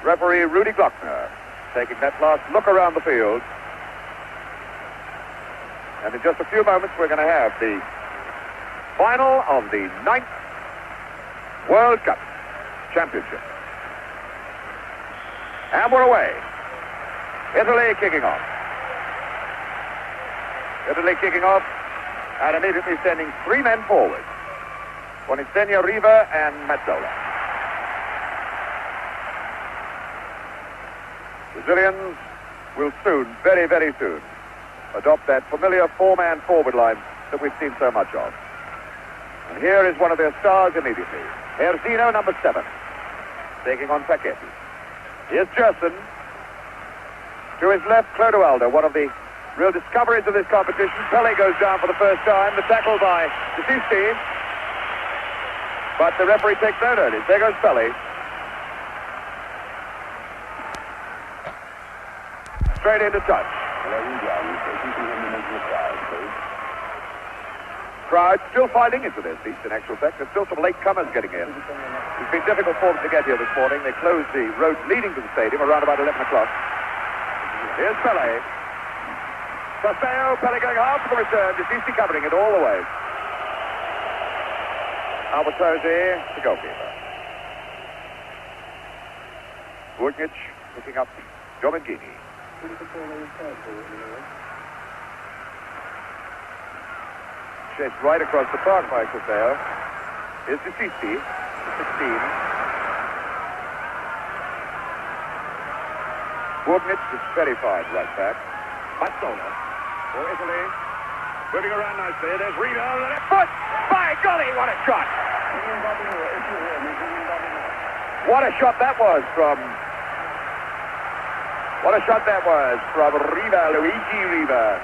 referee Rudi Glöckner taking that last look around the field. And in just a few moments, we're going to have the final of the 9th World Cup Championship. And we're away. Italy kicking off. Italy kicking off and immediately sending 3 men forward. Boninsegna, Riva, and Mazzola. Brazilians will soon, very, very soon, adopt that familiar 4-man forward line that we've seen so much of. And here is one of their stars immediately. Jairzinho, number 7, taking on Facchetti. Here's Gérson. To his left, Clodoaldo, one of the real discoveries of this competition. Pelé goes down for the first time. The tackle by Sisti. But the referee takes no notice. There goes Pelé. Straight into touch. Crowd still filing into their seats, in actual fact. There's still some late comers getting in. It's been difficult for them to get here this morning. They closed the road leading to the stadium around about 11 o'clock. Here's Pelé. Tostão, Pelé going hard for the return. Sisti covering it all the way. Albertosi, the goalkeeper. Burgnich picking up Domenghini. Chased right across the park by Tostão. Here's the Sisti, 16. Burgnich is very fine right back. Mazzola for Italy. Moving around nicely. There's Riva on the left foot. By golly, what a shot! What a shot that was from... What a shot that was from Riva, Luigi Riva.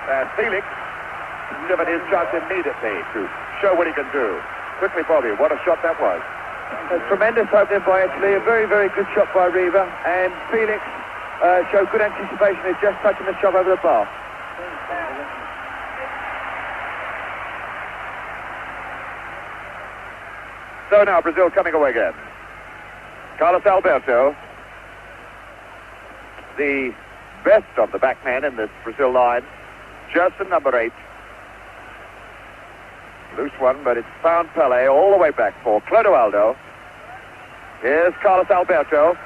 And Félix given his chance immediately to show what he can do. Quickly, Bobby, what a shot that was. A tremendous opening by Italy. A very, very good shot by Riva. And Félix showed good anticipation in just touching the shot over the bar. So now Brazil coming away again. Carlos Alberto, the best of the backmen in this Brazil line. Gérson, number 8. Loose one, but it's found Pelé all the way back for Clodoaldo. Here's Carlos Alberto.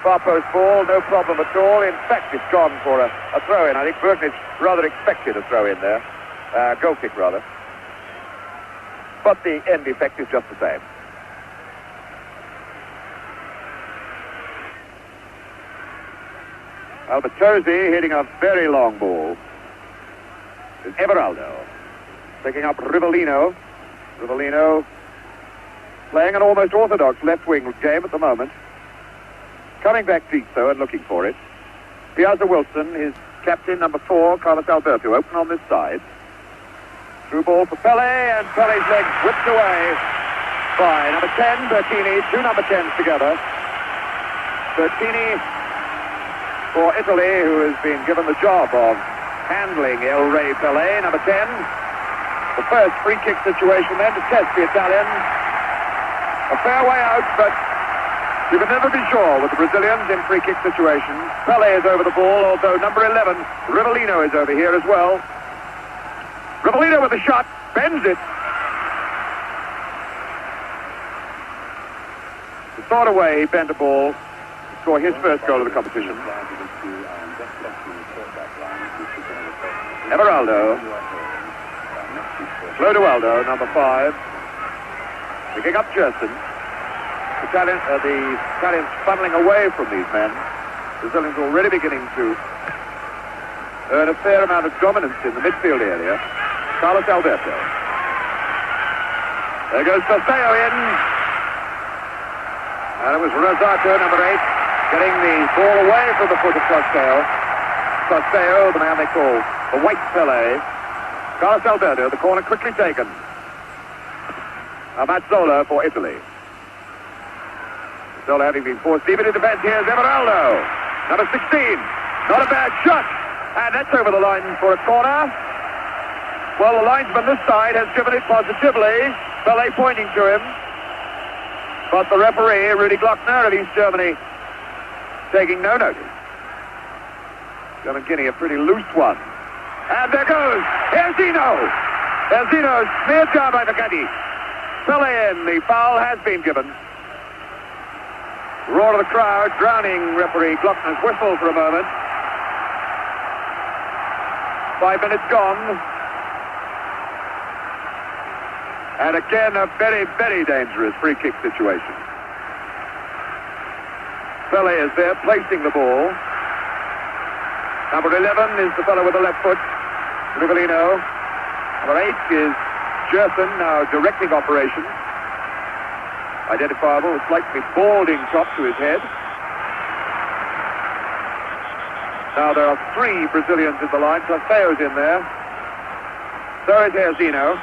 Far post ball, no problem at all. In fact, it's gone for a throw-in. I think Burgnich rather expected a throw-in there. Goal kick, rather. But the end effect is just the same. Albertosi hitting a very long ball. It's Everaldo picking up Rivellino. Rivellino playing an almost orthodox left-wing game at the moment. Coming back deep, though, and looking for it. Piazza Wilson, his captain, number 4, Carlos Alberto, open on this side. Through ball for Pelé, and Pelé's leg whipped away by number 10, Bertini, 2 number 10s together. Bertini for Italy, who has been given the job of handling El Rey Pelé, number 10. The first free kick situation then to test the Italians. A fair way out, but you can never be sure with the Brazilians in free kick situations. Pelé is over the ball, although number 11, Rivellino, is over here as well. Rivellino with a shot, bends it. The sort of way he bent the ball to score his first goal of the competition. Everaldo. Clodoaldo, number 5. Picking up Gérson. The Italians funneling away from these men. Brazilians already beginning to earn a fair amount of dominance in the midfield area. Carlos Alberto. There goes Tostão in. And it was Rosato, number 8, getting the ball away from the foot of Tostão. Tostão, the man they call the White Pelé. Carlos Alberto, the corner quickly taken. Mazzola for Italy. Mazzola having been forced deep into defense. Here's Everaldo, number 16. Not a bad shot. And that's over the line for a corner. Well, the linesman this side has given it positively. Pelé pointing to him. But the referee, Rudi Glöckner of East Germany, taking no notice. Domenghini, a pretty loose one. And there goes Jairzinho. Jairzinho smeared down by Facchetti. Pelé in. The foul has been given. Roar of the crowd, drowning referee Glöckner's whistle for a moment. 5 minutes gone. And again, a very, very dangerous free kick situation. Pelé is there, placing the ball. Number 11 is the fellow with the left foot, Rivellino. Number 8 is Gérson, now directing operations. Identifiable, a slightly balding top to his head. Now there are 3 Brazilians in the line, Tostão's in there. So is Jairzinho.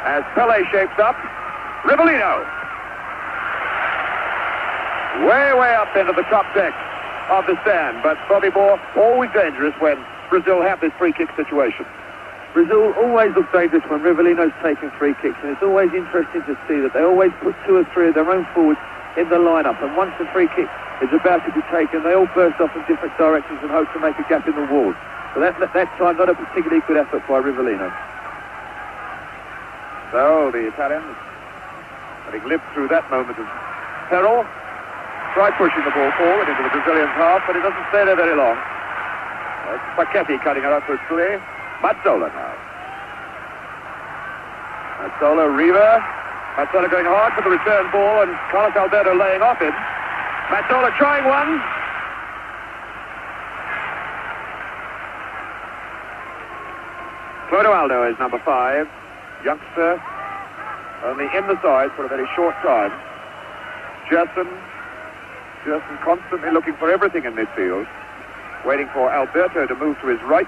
As Pelé shapes up, Rivellino. Way up into the top deck of the stand, but Bobby Moore, always dangerous when Brazil have this free kick situation. Brazil always look dangerous when Rivellino's taking free kicks, and it's always interesting to see that they always put 2 or 3 of their own forwards in the lineup, and once the free kick is about to be taken, they all burst off in different directions and hope to make a gap in the wall. So that time, not a particularly good effort by Rivellino. So the Italians, having lived through that moment of peril, try pushing the ball forward into the Brazilian's half, but it doesn't stay there very long. It's Facchetti cutting it up quickly. Mazzola now. Mazzola, Riva. Mazzola going hard for the return ball, and Carlos Alberto laying off him. Mazzola trying one. Clodoaldo is number 5. Youngster, only in the side for a very short time. Gérson constantly looking for everything in midfield, waiting for Alberto to move to his right,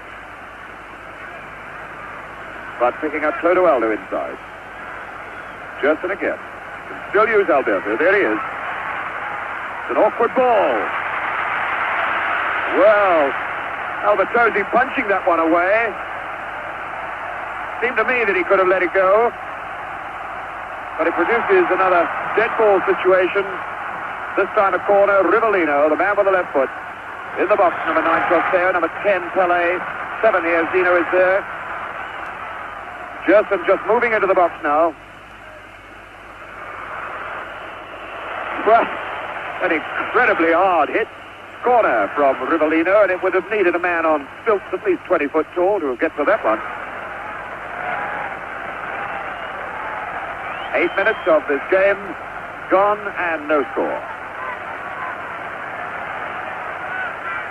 but picking up Clodoaldo inside. Gérson again. Can still use Alberto. There he is. It's an awkward ball. Well, Albertosi punching that one away. Seemed to me that he could have let it go, but it produces another dead ball situation. This time a corner. Rivellino, the man with the left foot, in the box. Number 9 Tostão, number 10 Pelé, 7 Jairzinho is there. Gérson just moving into the box now. Well, an incredibly hard hit. Corner from Rivellino, and it would have needed a man on stilts at least 20 foot tall to get to that one. 8 minutes of this game gone and no score.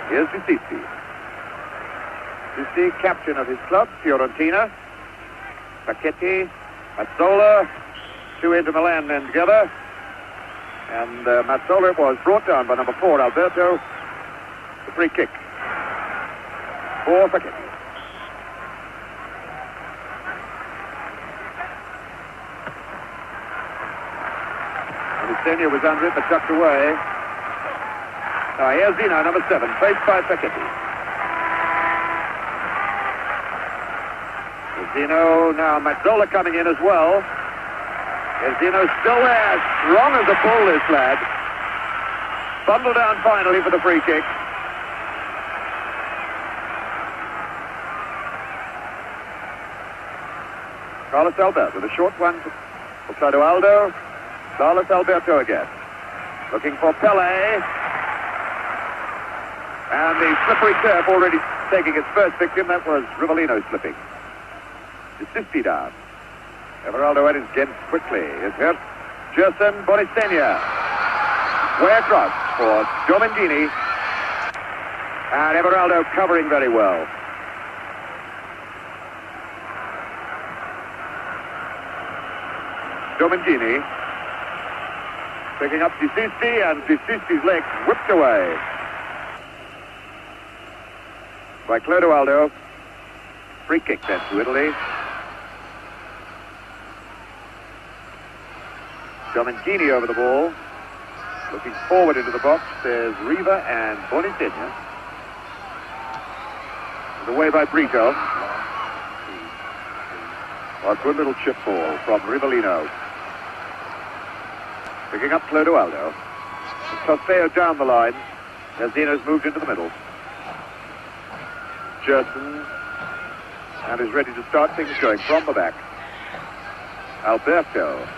Here's the Sisti. Sisti, captain of his club, Fiorentina. Facchetti, Mazzola, 2 Inter Milan men together. And Mazzola was brought down by number 4, Alberto. The free kick for Facchetti. Boninsegna was under it, but tucked away. Jairzinho, number 7, faced by Facchetti. Jairzinho, now Mazzola coming in as well. Jairzinho still there, strong as a bull, this lad. Bundled down finally for the free kick. Carlos Alberto with a short one for Clodoaldo. Carlos Alberto again. Looking for Pelé. And the slippery turf already taking its first victim. That was Rivellino slipping. The Sisti down. Everaldo at his again quickly. Is hurt. Gérson, Boninsegna. Way across for Domenghini. And Everaldo covering very well. Domenghini picking up Sisti, and Sisti's leg whipped away by Clodoaldo. Free kick then to Italy. Domenghini over the ball. Looking forward into the box, there's Riva and Boninsegna. Away by Brito. A good little chip ball from Rivellino. Picking up Clodoaldo. Tostão down the line. Jairzinho's moved into the middle. Gérson. And is ready to start things going from the back. Alberto.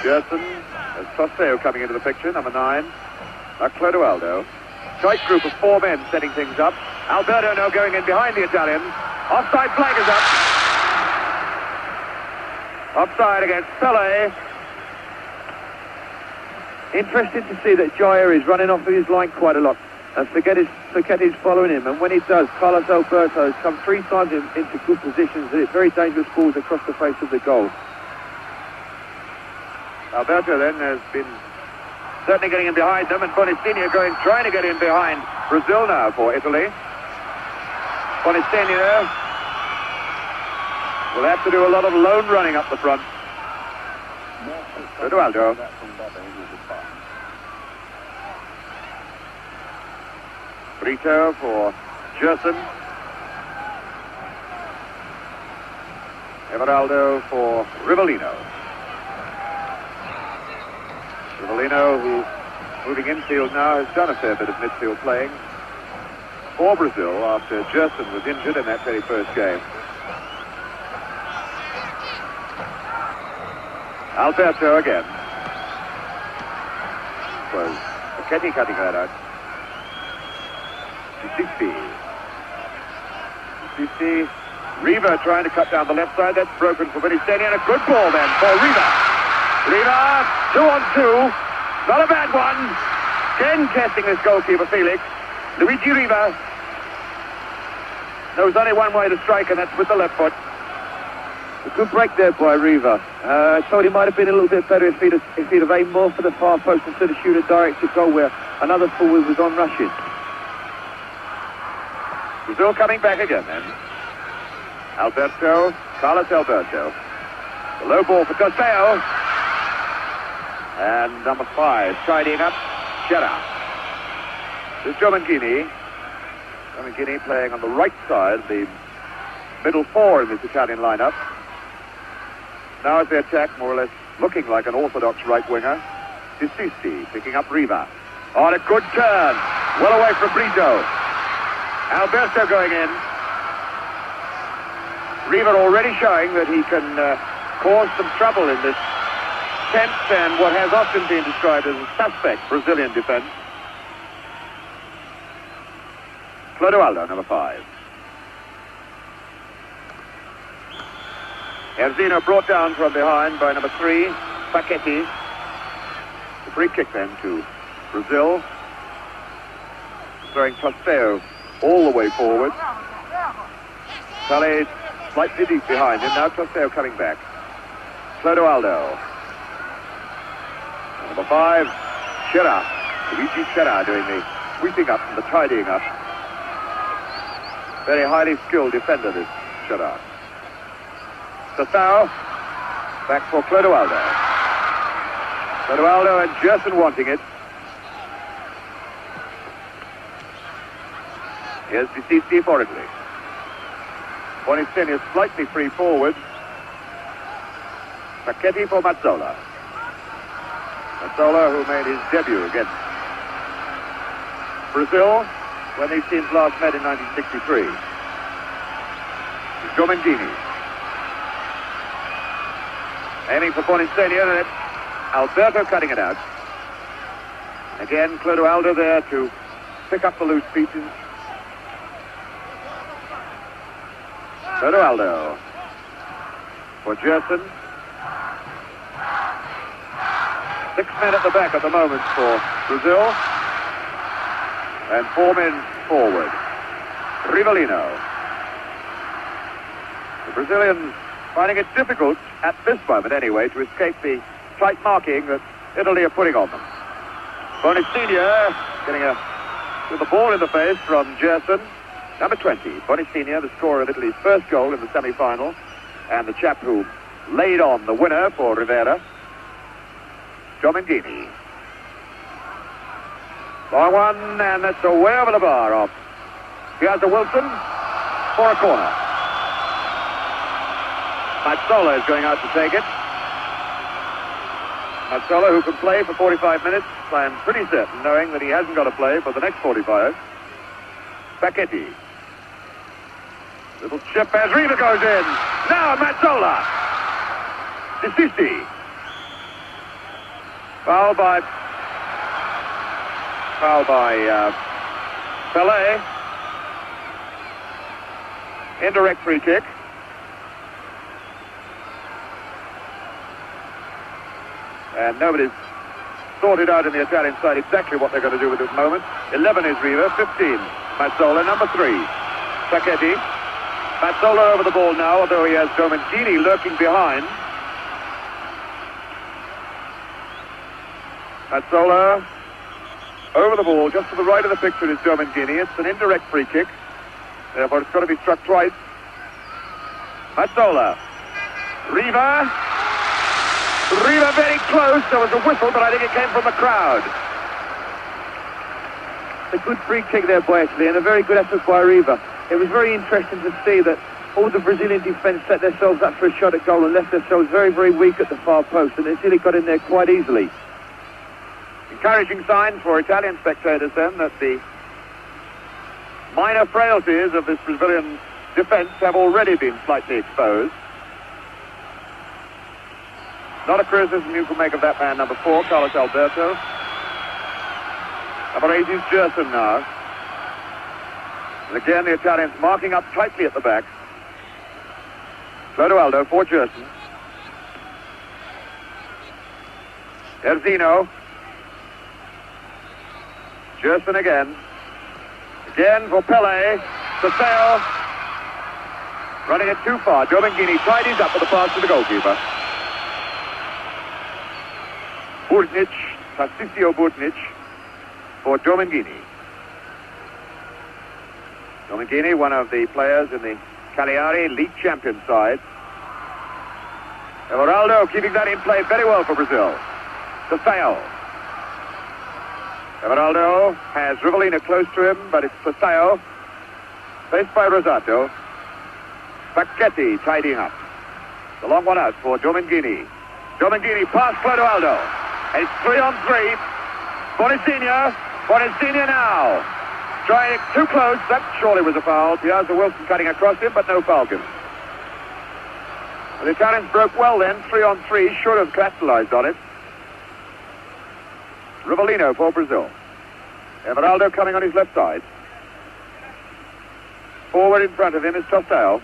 Gérson. There's Tostão coming into the picture, number 9. Now Clodoaldo. Tight group of 4 men setting things up. Alberto now going in behind the Italians. Offside flag is up. Offside against Pelé. Interesting to see that Jair is running off of his line quite a lot. And Facchetti's following him. And when he does, Carlos Alberto has come 3 times into good positions. And it's very dangerous balls across the face of the goal. Alberto then has been certainly getting in behind them, and Boninsegna trying to get in behind Brazil now for Italy. Boninsegna will have to do a lot of lone running up the front. Clodoaldo. Brito for Gérson. Everaldo for Rivellino. Rivellino, who's moving infield now, has done a fair bit of midfield playing for Brazil after Gérson was injured in that very first game. Alberto again. Was Facchetti cutting that out. Sisti. Riva trying to cut down the left side. That's broken for Boninsegna, and a good ball then for Riva. Riva, 2-on-2. Not a bad one. Again testing this goalkeeper, Félix. Luigi Riva knows only one way to strike, and that's with the left foot. A good break there by Riva. I thought he might have been a little bit better if he'd have aimed more for the far post instead of shoot a directed goal where another forward was on rushing. Brazil coming back again then. Alberto, Carlos Alberto. The low ball for Tostão. And number 5, tidying up, Cera. This is Domenghini. Domenghini playing on the right side, the middle 4 in this Italian lineup. Now as they attack, more or less looking like an orthodox right winger. Sisti picking up Riva. On a good turn. Well away from Brito. Alberto going in. Riva already showing that he can cause some trouble in this tense and what has often been described as a suspect Brazilian defense. Clodoaldo, number 5. Jairzinho brought down from behind by number 3, Facchetti. The free kick then to Brazil. Throwing Tostão all the way forward. Pelé slightly deep behind him. Now Tostão coming back. Clodoaldo. Number 5, Cera. Luigi Cera doing the sweeping up and the tidying up. Very highly skilled defender, this Cera. Tostão. Back for Clodoaldo. Clodoaldo and Gérson wanting it. Here's Sisti for Italy. Boninsegna slightly free forward. Facchetti for Mazzola. Mazzola, who made his debut against Brazil when these teams last met in 1963. Domenghini. Aiming for Boninsegna, and it's Alberto cutting it out. Again, Clodoaldo there to pick up the loose pieces. Clodoaldo for Gérson. 6 men at the back at the moment for Brazil. And 4 men forward. Rivellino. The Brazilians finding it difficult, at this moment anyway, to escape the tight marking that Italy are putting on them. Boninsegna getting with the ball in the face from Gérson. Number 20, Boninsegna, the scorer of Italy's first goal in the semi-final, and the chap who laid on the winner for Rivera. Domenghini. Long one, and that's way over the bar off Piazza Wilson for a corner. Mazzola is going out to take it. Mazzola, who can play for 45 minutes, I am pretty certain, knowing that he hasn't got to play for the next 45. Facchetti. Little chip as Riva goes in. Now Mazzola. Sisti. Foul by Pelé. Indirect free kick. And nobody's sorted out in the Italian side exactly what they're going to do with this moment. 11 is Riva, 15. Mazzola, number 3. Facchetti. Mazzola over the ball now, although he has Domenghini lurking behind. Mazzola over the ball, just to the right of the picture is Domenghini. It's an indirect free kick. Therefore, it's got to be struck twice. Mazzola. Riva. Riva very close. There was a whistle, but I think it came from the crowd. A good free kick there, boy, actually, and a very good effort by Riva. It was very interesting to see that all the Brazilian defence set themselves up for a shot at goal and left themselves very, very weak at the far post, and they really got in there quite easily. Encouraging sign for Italian spectators, then, that the minor frailties of this Brazilian defence have already been slightly exposed. Not a criticism you can make of that man, number 4, Carlos Alberto. Number 8 is Gérson now. And again, the Italians marking up tightly at the back. Clodoaldo for Gérson. Jairzinho. Gérson again. Again for Pelé. Tostão. Running it too far. Domenghini tidies up with the pass to the goalkeeper. Burgnich, Burgnich for Domenghini. Domenghini, one of the players in the Cagliari league champion side. Everaldo keeping that in play very well for Brazil. Tostão. Everaldo has Rivellino close to him, but it's Tostão. Faced by Rosato. Facchetti tidying up. The long one out for Domenghini. Domenghini past Clodoaldo. It's 3-on-3. Boninsegna now. Trying it too close. That surely was a foul. Piazza Wilson cutting across him, but no foul given. Well, the Italians broke well then. 3-on-3. Should have capitalized on it. Rivellino for Brazil. Everaldo coming on his left side. Forward in front of him is Tostão.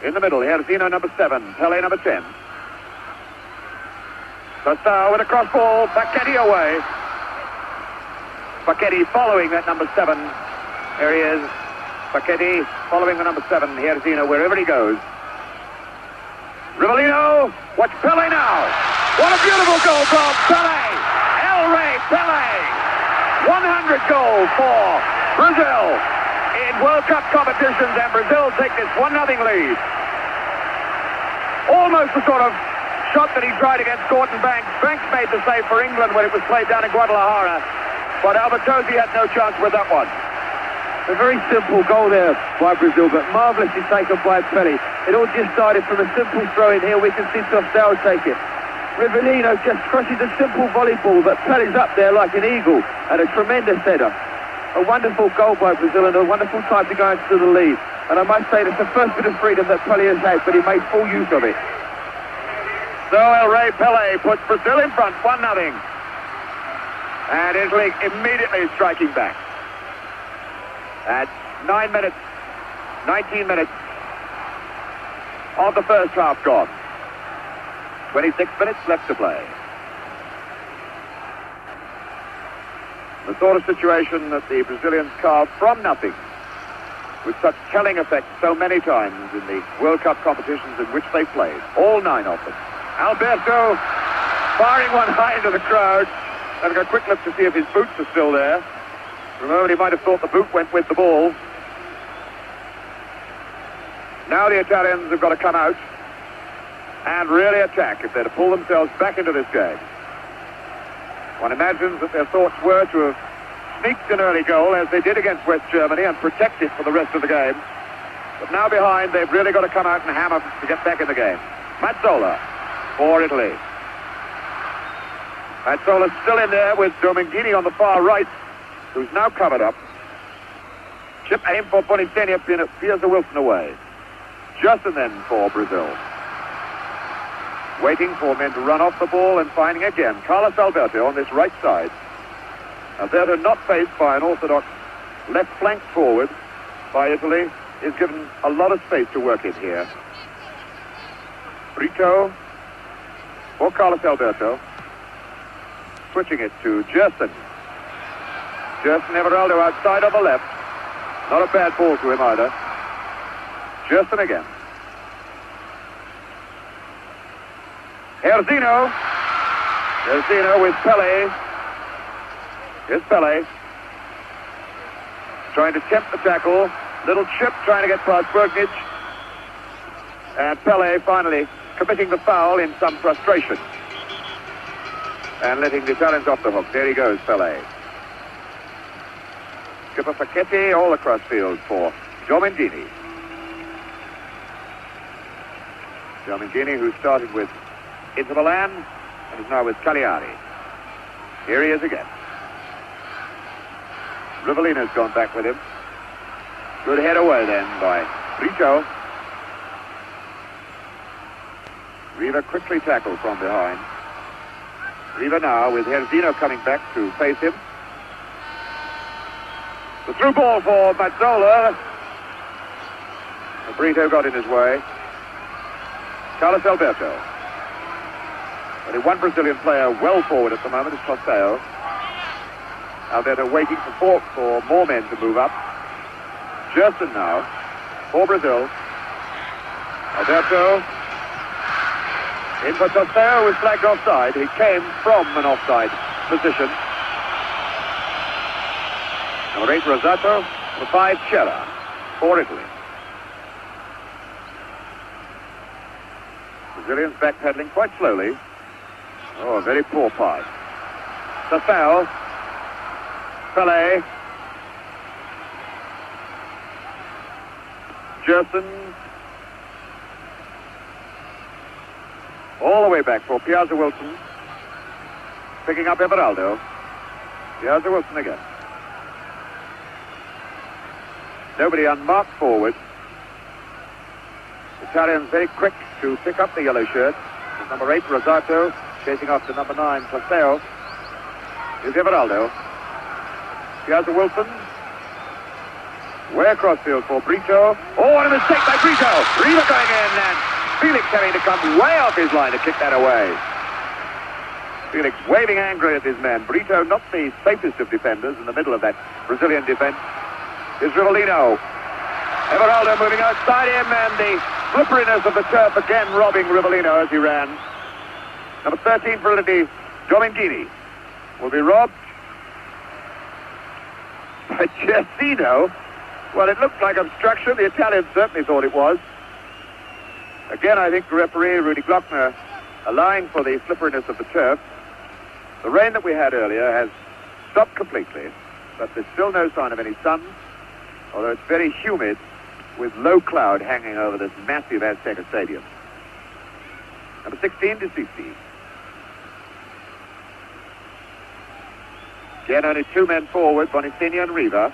In the middle, Jairzinho, number 7. Pelé, number 10. Tostão with a cross ball. Facchetti away. Facchetti following that number 7. There he is. Facchetti following the number 7. Jairzinho wherever he goes. Rivellino. Watch Pelé now. What a beautiful goal from Pelé. El Rey Pelé. 100 goals for Brazil in World Cup competitions, and Brazil take this 1-0 lead. Almost the sort of shot that he tried against Gordon Banks. Banks made the save for England when it was played down in Guadalajara, but Albertosi had no chance with that one. A very simple goal there by Brazil, but marvellously taken by Pelé. It all just started from a simple throw in. Here we can see Tostão take it. Rivellino just crushes a simple volleyball, but Pelé's up there like an eagle, and a tremendous header. A wonderful goal by Brazil and a wonderful time to go into the lead. And I must say, it's the first bit of freedom that Pelé has had, but he made full use of it. So El Rey Pelé puts Brazil in front, 1-0. And Italy immediately striking back. At 19 minutes of the first half gone. 26 minutes left to play. The sort of situation that the Brazilians carved from nothing with such telling effect so many times in the World Cup competitions in which they played. All 9 of them. Alberto firing one high into the crowd. Having a quick look to see if his boots are still there. For a moment he might have thought the boot went with the ball. Now the Italians have got to come out and really attack if they're to pull themselves back into this game. One imagines that their thoughts were to have sneaked an early goal as they did against West Germany and protect it for the rest of the game. But now behind, they've really got to come out and hammer to get back in the game. Mazzola for Italy. Mazzola's still in there with Domenghini on the far right, who's now covered up. Chip aim for Boninsegna, Piazza Wilson away. Justin then for Brazil. Waiting for men to run off the ball and finding again Carlos Alberto on this right side. Alberto not faced by an orthodox left flank forward by Italy, is given a lot of space to work in here. Brito for Carlos Alberto. Switching it to Gérson. Gérson, Everaldo outside on the left. Not a bad ball to him either. Gérson again. Jairzinho. Jairzinho with Pelé. Here's Pelé. Trying to tempt the tackle. Little chip trying to get past Burgnich. And Pelé finally committing the foul in some frustration. And letting the Italians off the hook. There he goes, Pelé. Skipper Facchetti all across field for Domenghini. Domenghini, who started with Inter Milan and is now with Cagliari. Here he is again. Rivellino's gone back with him. Good head away then by Brito. Riva quickly tackled from behind. Riva now with Jairzinho coming back to face him. The through ball for Mazzola. Brito got in his way. Carlos Alberto. Only one Brazilian player well forward at the moment is Tostão. Alberto waiting for more men to move up. Gérson now for Brazil. Alberto in for Tostão, was flagged offside. He came from an offside position. Number 8, Rosato. Number 5, Cera for Italy. Brazilians backpedaling quite slowly. Oh, a very poor pass. Tostão. Pelé. Gérson. All the way back for Piazza Wilson. Picking up Everaldo. Piazza Wilson again. Nobody unmarked forward. Italians very quick to pick up the yellow shirt. With number 8, Rosato, chasing after number 9, Tostão. Here's Everaldo. Piazza Wilson. Way across field for Brito. Oh, what a mistake by Brito! Riva going in, and Félix having to come way off his line to kick that away. Félix waving angrily at his man. Brito not the safest of defenders in the middle of that Brazilian defense. Here's Rivellino. Everaldo moving outside him, and the slipperiness of the turf again robbing Rivellino as he ran. Number 13 for Italy, Domenghini, will be robbed by Jairzinho. Well, it looked like obstruction. The Italians certainly thought it was. Again, I think the referee, Rudi Glöckner, allowing for the slipperiness of the turf. The rain that we had earlier has stopped completely, but there's still no sign of any sun, although it's very humid with low cloud hanging over this massive Azteca stadium. Number 16 to Sisti. Again, only two men forward, Boninsegna and Riva.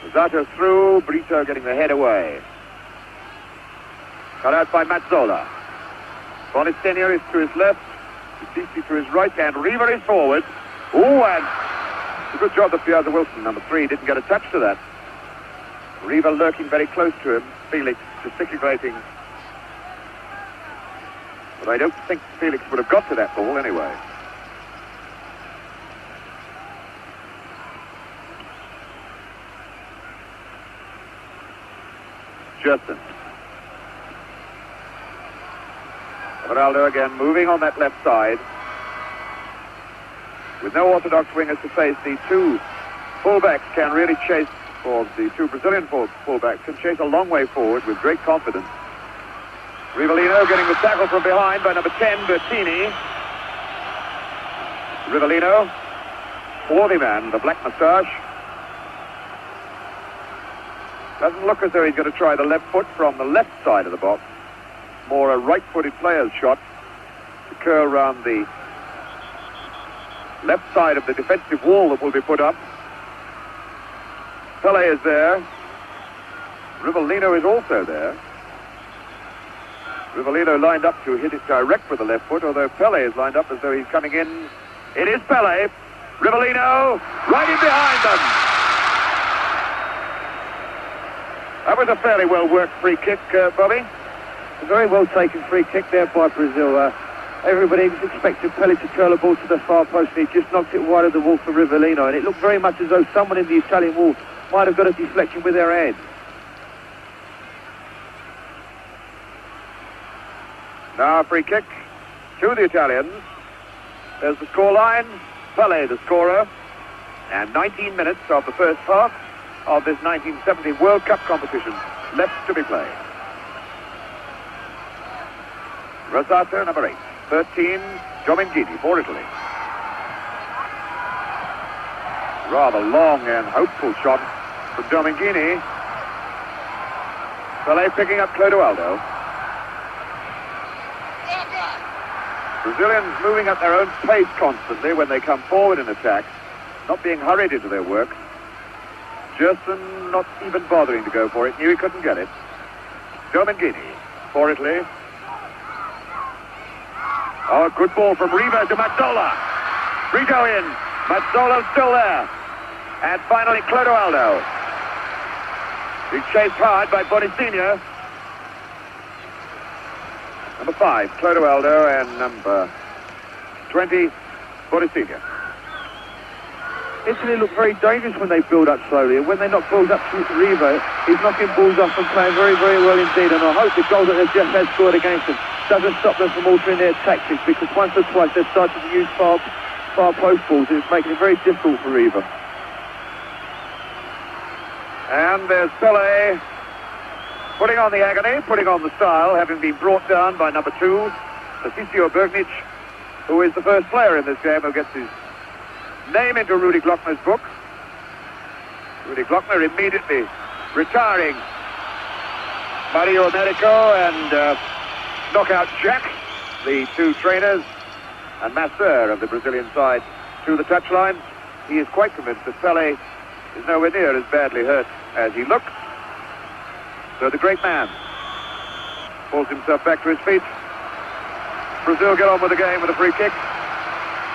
Rosato through, Brito getting the head away. Cut out by Mazzola. Boninsegna is to his left, Sisti to his right, and Riva is forward. Oh, and a good job that Piazza Wilson, number 3, didn't get a touch to that. Riva lurking very close to him, Félix gesticulating. But I don't think Félix would have got to that ball anyway. Gérson. Everaldo again moving on that left side. With no orthodox wingers to face, the two fullbacks can really chase, or the two Brazilian fullbacks can chase a long way forward with great confidence. Rivellino getting the tackle from behind by number 10, Bertini. Rivellino, 40 man, the black moustache. Doesn't look as though he's going to try the left foot from the left side of the box. more a right-footed player's shot to curl round the left side of the defensive wall that will be put up. Pelé is there. Rivellino is also there. Rivellino lined up to hit it direct with the left foot, although Pelé is lined up as though he's coming in. It is Pelé. Rivellino right in behind them. That was a fairly well-worked free kick, Bobby. A very well-taken free kick there by Brazil. Everybody was expecting Pelé to curl the ball to the far post, and he just knocked it wide of the wall for Rivellino, and it looked very much as though someone in the Italian wall might have got a deflection with their head. Now a free kick to the Italians. There's the scoreline. Pelé the scorer. And 19 minutes of the first half of this 1970 World Cup competition left to be played. Rosato, number 8. 13, Domenghini for Italy. Rather long and hopeful shot from Domenghini. Pelé picking up Clodoaldo. Brazilians moving at their own pace constantly when they come forward in attack, not being hurried into their work. Gérson not even bothering to go for it, knew he couldn't get it. Domenghini for Italy. Oh, good ball from Riva to Mazzola. Brito in. Mazzola still there. And finally Clodoaldo. He's chased hard by Boninsegna. Number 5, Clodoaldo, and number 20, Boninsegna. Italy look very dangerous when they build up slowly, and when they knock balls up to Riva, he's knocking balls off and playing very, very well indeed, and I hope the goal that they've just had scored against them doesn't stop them from altering their tactics, because once or twice they've started to use far post balls, and it's making it very difficult for Riva. And there's Pelé putting on the agony, putting on the style, having been brought down by number 2, the Sisti Burgnich, who is the first player in this game who gets his name into Rudi Glöckner's book. Rudi Glöckner immediately retiring Mario Americo and Knockout Jack, the 2 trainers, and master of the Brazilian side, to the touchline. He is quite convinced that Pelé is nowhere near as badly hurt as he looks. So the great man pulls himself back to his feet. Brazil get on with the game with a free kick.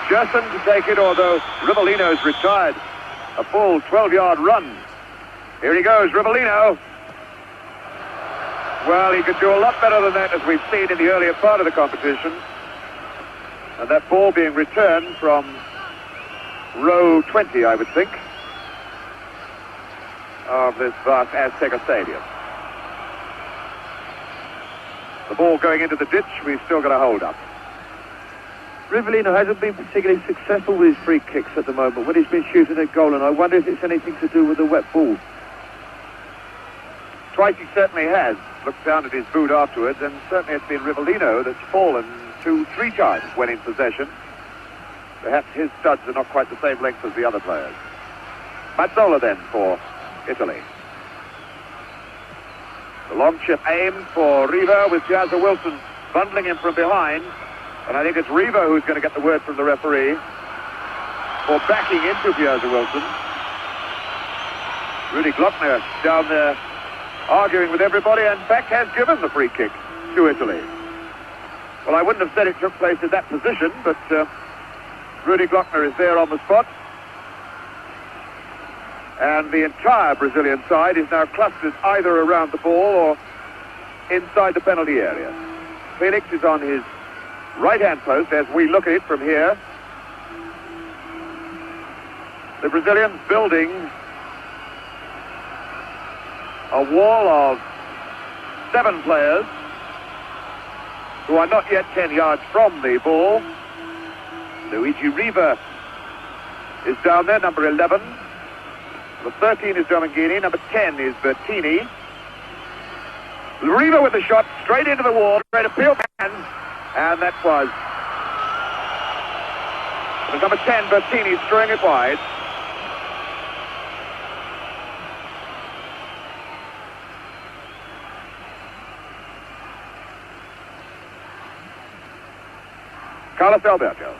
Gérson to take it, although Rivellino's retired. A full 12-yard run. Here he goes, Rivellino. Well, he could do a lot better than that, as we've seen in the earlier part of the competition. And that ball being returned from row 20, I would think, of this vast Azteca stadium. The ball going into the ditch, we've still got a hold up. Rivellino hasn't been particularly successful with his free kicks at the moment when he's been shooting at goal, and I wonder if it's anything to do with the wet ball. Twice he certainly has. Looked down at his boot afterwards, and certainly it's been Rivellino that's fallen 2-3 times when in possession. Perhaps his studs are not quite the same length as the other players. Mazzola then for Italy. The long chip aimed for Riva, with Piazza Wilson bundling him from behind. And I think it's Riva who's going to get the word from the referee for backing into Piazza Wilson. Rudi Glöckner down there arguing with everybody, and in fact has given the free kick to Italy. Well, I wouldn't have said it took place in that position, but Rudi Glöckner is there on the spot. And the entire Brazilian side is now clustered either around the ball or inside the penalty area. Félix is on his right-hand post as we look at it from here. The Brazilians building a wall of 7 players who are not yet 10 yards from the ball. Luigi Riva is down there, number 11. Number 13 is Domenghini. Number 10 is Bertini. Riva with the shot straight into the wall, straight to peel hands, and that was number 10, Bertini, throwing it wide. Carlos Alberto.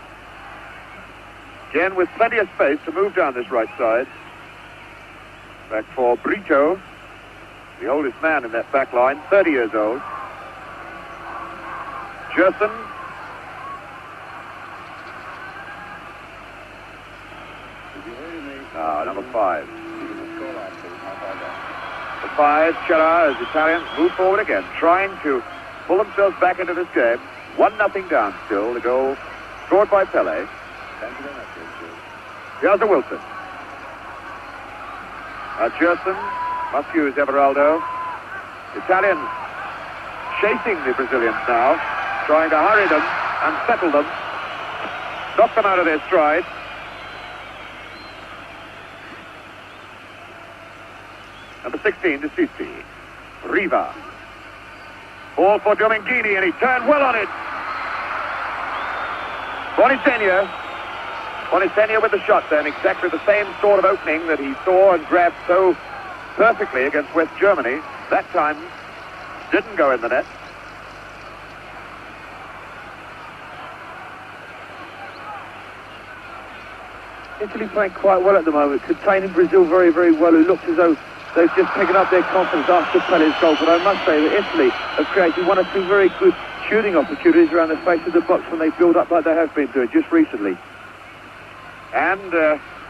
Again with plenty of space to move down this right side. Back for Brito, the oldest man in that back line, 30 years old. Gérson. Number 5. The 5, Cera, as Italians move forward again, trying to pull themselves back into this game. 1-0 down still. The goal scored by Pelé. Piazza Wilson. Gérson must use Everaldo. Italians chasing the Brazilians now, trying to hurry them and settle them, knock them out of their stride. Number 16 to Sisti. Riva. Ball for Domenghini, and he turned well on it. Boninsegna with the shot then, exactly the same sort of opening that he saw and grabbed so perfectly against West Germany. That time didn't go in the net. Italy playing quite well at the moment, containing Brazil very, very well, who looks as though they've just taken up their confidence after Pelé's goal. But I must say that Italy have created 1 or 2 very good shooting opportunities around the face of the box when they build up like they have been doing just recently. And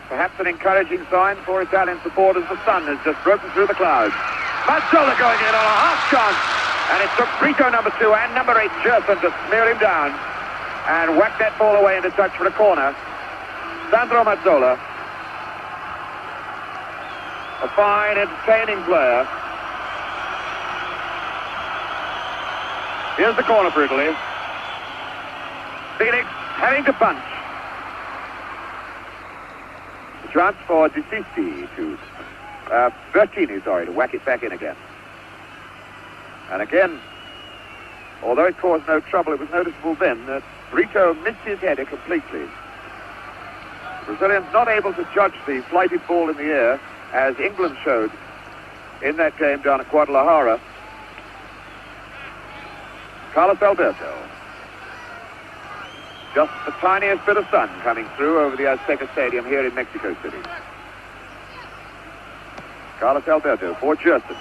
perhaps an encouraging sign for Italian supporters. The sun has just broken through the clouds. Mazzola going in on a half chance. And it took Brito, number 2, and number 8, Gérson, to smear him down and whack that ball away into touch for a corner. Sandro Mazzola, a fine, entertaining player. Here's the corner for Italy. Félix having to punch. The chance for Sisti to Bertini, to whack it back in again. And again, although it caused no trouble, it was noticeable then that Brito missed his header completely. The Brazilians not able to judge the flighted ball in the air, as England showed in that game down at Guadalajara. Carlos Alberto. Just the tiniest bit of sun coming through over the Azteca Stadium here in Mexico City. Carlos Alberto for Gérson.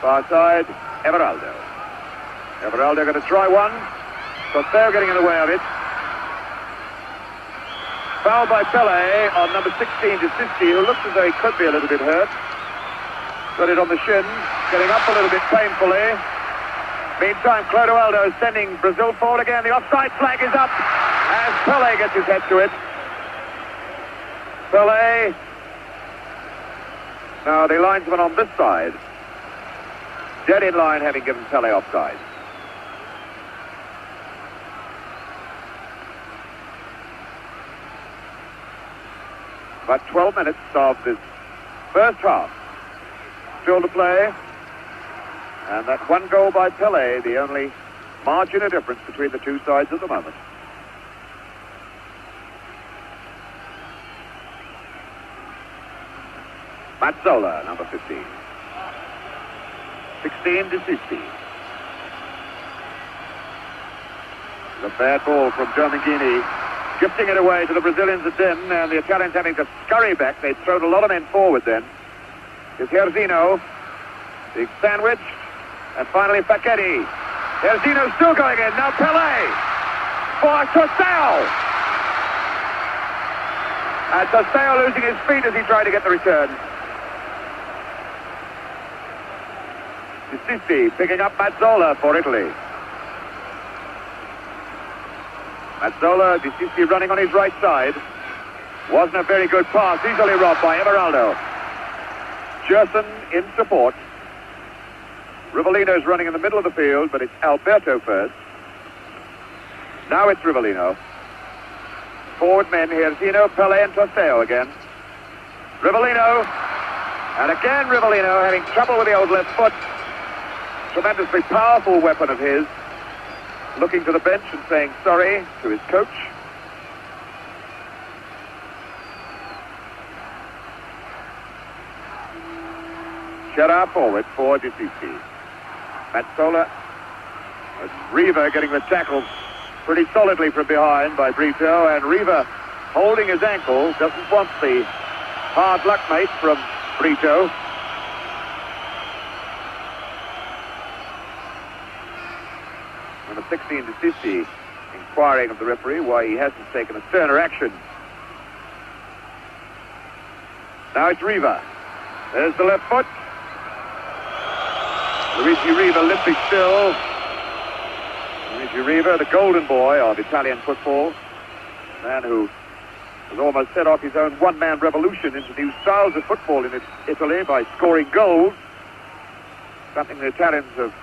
Far side, Everaldo. Everaldo going to try one. Tostão getting in the way of it. Foul by Pelé on number 16 to Sisti, who looks as though he could be a little bit hurt. Got it on the shin, getting up a little bit painfully. Meantime, Clodoaldo is sending Brazil forward again. The offside flag is up as Pelé gets his head to it. Pelé. Now the linesman on this side, dead in line, having given Pelé offside. About 12 minutes of this first half still to play. And that 1 goal by Pelé, the only margin of difference between the two sides at the moment. Mazzola, number 15. 16 to Sisti. The bad ball from Domenghini, gifting it away to the Brazilians again, and the Italians having to scurry back. They'd thrown a lot of men forward then. It's Jairzinho, big sandwich, and finally Facchetti. Jairzinho still going in, now Pelé for Tostão. And Tostão losing his feet as he tried to get the return. Sisti picking up Mazzola for Italy. Mazzola, Sisti running on his right side. Wasn't a very good pass, easily robbed by Everaldo. Gérson in support. Rivellino's running in the middle of the field, but it's Alberto first. Now it's Rivellino. Forward men here, Jairzinho, Pelé and Tostão again. Rivellino. And again Rivellino having trouble with the old left foot. Tremendously powerful weapon of his. Looking to the bench and saying sorry to his coach. Cera forward for Sisti. Mazzola It's Riva getting the tackle pretty solidly from behind by Brito, and Riva holding his ankle, doesn't want the hard luck mate from Brito. Number 16 to Sisti, inquiring of the referee why he hasn't taken a sterner action. Now it's Riva. There's the left foot. Luigi Riva limping still. Luigi Riva, the golden boy of Italian football. A man who has almost set off his own one-man revolution into new styles of football in Italy by scoring goals. Something the Italians have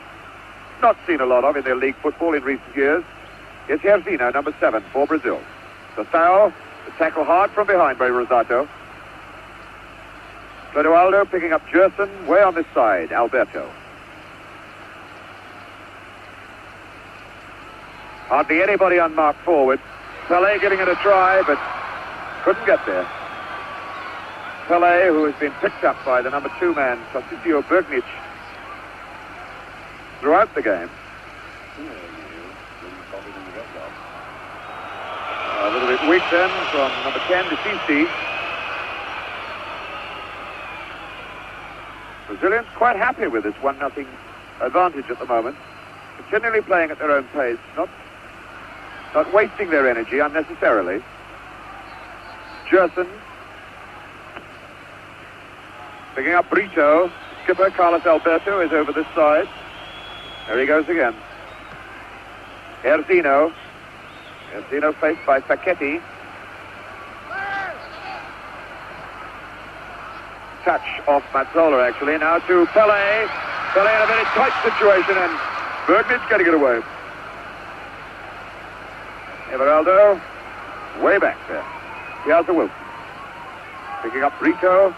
not seen a lot of in their league football in recent years. It's Jairzinho, number 7 for Brazil. Tostão, the tackle hard from behind by Rosato. Clodoaldo picking up Gérson way on this side, Alberto. Hardly anybody unmarked forward. Pelé giving it a try, but couldn't get there. Pelé, who has been picked up by the number 2 man, Burgnich, throughout the game. A little bit weak then from number 10 to Sisti. Brazilians quite happy with this 1-0 advantage at the moment. Continually playing at their own pace, not wasting their energy unnecessarily. Gérson picking up Brito. Skipper Carlos Alberto is over this side. There he goes again. Jairzinho faced by Facchetti. Touch off Mazzola actually. Now to Pelé. Pelé in a very tight situation, and Burgnich getting it away. Everaldo way back there. Piazza Wilson picking up Brito.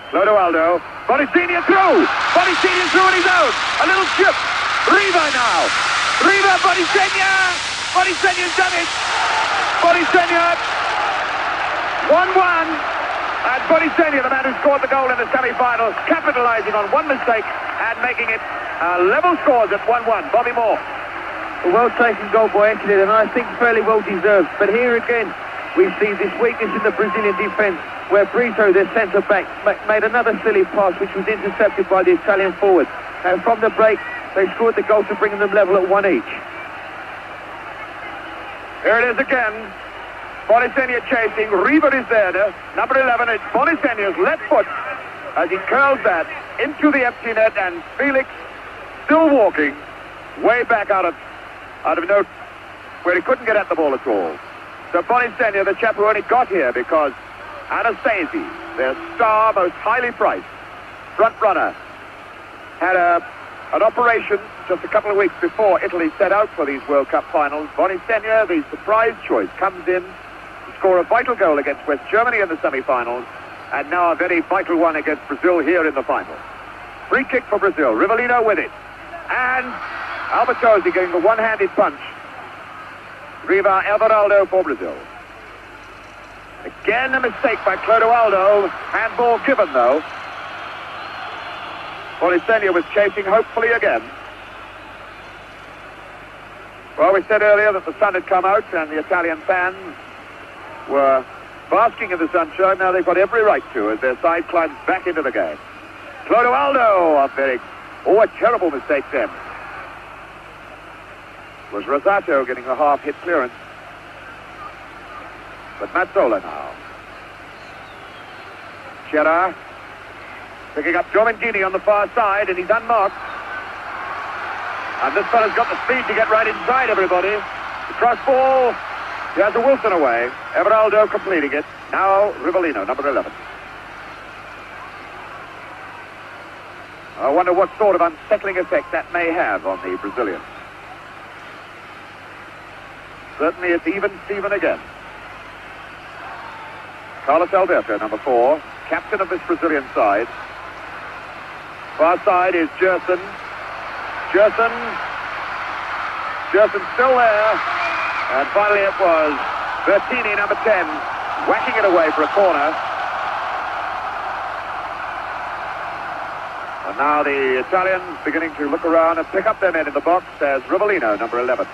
Clodoaldo. Boninsegna through. Boninsegna through on his own. A little chip. Riva now. Riva, Boninsegna. Boninsegna's done it. Boninsegna. 1-1. And Boninsegna, the man who scored the goal in the semi-finals, capitalizing on one mistake and making it level scores at 1-1. Bobby Moore. A well-taken goal by Italy, and I think fairly well-deserved. But here again, we see this weakness in the Brazilian defence, where Brito, their centre-back, made another silly pass, which was intercepted by the Italian forward. And from the break, they scored the goal to bring them level at 1 each. Here it is again. Boninsegna chasing. Riva is there. Number 11, it's Boninsegna's left foot as he curls that into the empty net, and Félix still walking way back out of note where he couldn't get at the ball at all. So Boninsegna, the chap who only got here because Anastasi, their star, most highly priced front runner, had an operation just a couple of weeks before Italy set out for these World Cup finals. Boninsegna, the surprise choice, comes in to score a vital goal against West Germany in the semi-finals, and now a very vital one against Brazil here in the final. Free kick for Brazil. Rivellino with it. And Albertosi getting the one-handed punch. Riva, Everaldo for Brazil. Again a mistake by Clodoaldo. Handball given though. Boninsegna was chasing hopefully again. Well, we said earlier that the sun had come out and the Italian fans were basking in the sunshine. Now they've got every right to as their side climbs back into the game. Clodoaldo, a terrible mistake then. It was Rosato getting a half-hit clearance. But Mazzola now. Cera picking up Domenghini on the far side, and he's unmarked. And this fella's got the speed to get right inside everybody. The cross ball. He has a Wilson away. Everaldo completing it. Now Rivellino, number 11. I wonder what sort of unsettling effect that may have on the Brazilians. Certainly it's even Steven again. Carlos Alberto, number 4, captain of this Brazilian side. Far side is Gérson. Gérson still there. And finally it was Bertini, number 10, whacking it away for a corner. And now the Italians beginning to look around and pick up their men in the box as Rivellino, number 11,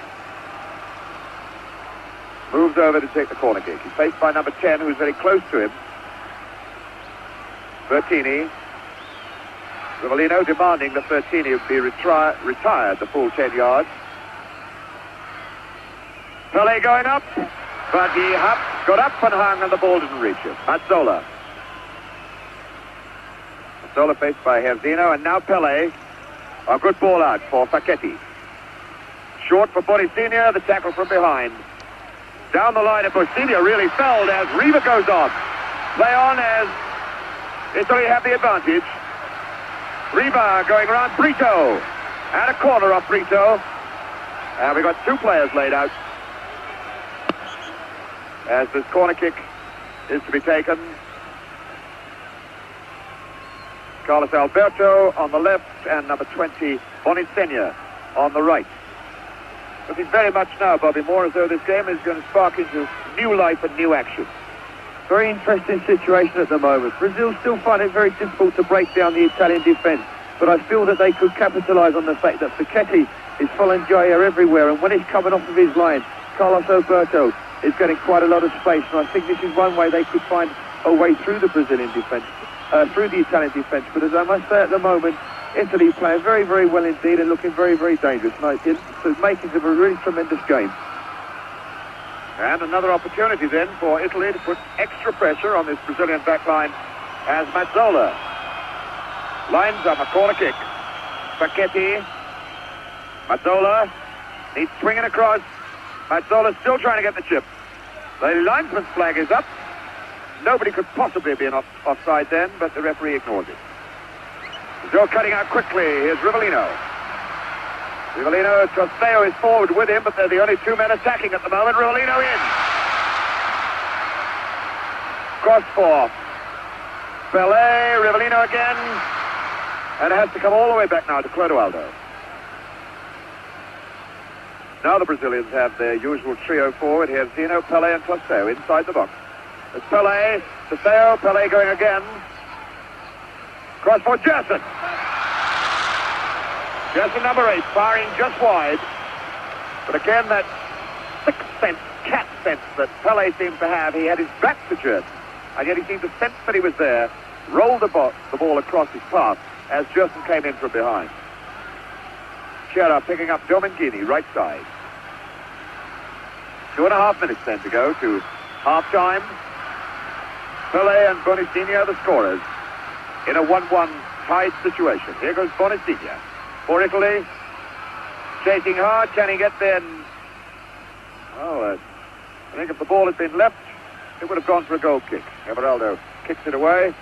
moves over to take the corner kick. He's faced by number 10, who's very close to him, Bertini. Rivellino demanding that Bertini be retired the full 10 yards. Pelé going up, but he got up and hung and the ball didn't reach him. Mazzola. Mazzola faced by Jairzinho, and now Pelé. A good ball out for Facchetti. Short for Boninsegna, the tackle from behind. Down the line, and Boninsegna really fell as Riva goes on. Play on as Italy have the advantage. Riva going around Brito. And a corner off Brito. And we've got two players laid out as this corner kick is to be taken. Carlos Alberto on the left and number 20, Boninsegna, on the right. Looking very much now, Bobby Moore, as though this game is going to spark into new life and new action. Very interesting situation at the moment. Brazil still find it very difficult to break down the Italian defence, but I feel that they could capitalise on the fact that Facchetti is following Jair everywhere, and when he's coming off of his line, Carlos Alberto is getting quite a lot of space, and I think this is one way they could find a way through the Brazilian defence, through the Italian defence. But as I must say at the moment, Italy playing very, very well indeed and looking very, very dangerous. And it's making of a really tremendous game. And another opportunity then for Italy to put extra pressure on this Brazilian backline as Mazzola lines up a corner kick. Facchetti. Mazzola needs swinging across. Mazzola still trying to get the chip. The linesman's flag is up. Nobody could possibly be offside then, but the referee ignores it. Brazil cutting out quickly. Here's Rivellino. Rivellino, Tostão is forward with him, but they're the only two men attacking at the moment. Rivellino in. Cross for Pelé. Rivellino again. And it has to come all the way back now to Clodoaldo. Now the Brazilians have their usual trio forward. Jairzinho, Pelé and Tostão inside the box. It's Pelé, Tostão, Pelé going again. Cross for Gérson. Gérson number 8, firing just wide. But again, that sixth sense, cat sense that Pelé seemed to have. He had his back to Gérson, and yet he seemed to sense that he was there, rolled the ball across his path as Gérson came in from behind. Cera picking up Domenghini, right side. 2.5 minutes then to go to half-time. Pelé and Boninsegna the scorers in a 1-1 tied situation. Here goes Boninsegna for Italy. Chasing hard, can he get there? Well, I think if the ball had been left, it would have gone for a goal kick. Everaldo kicks it away.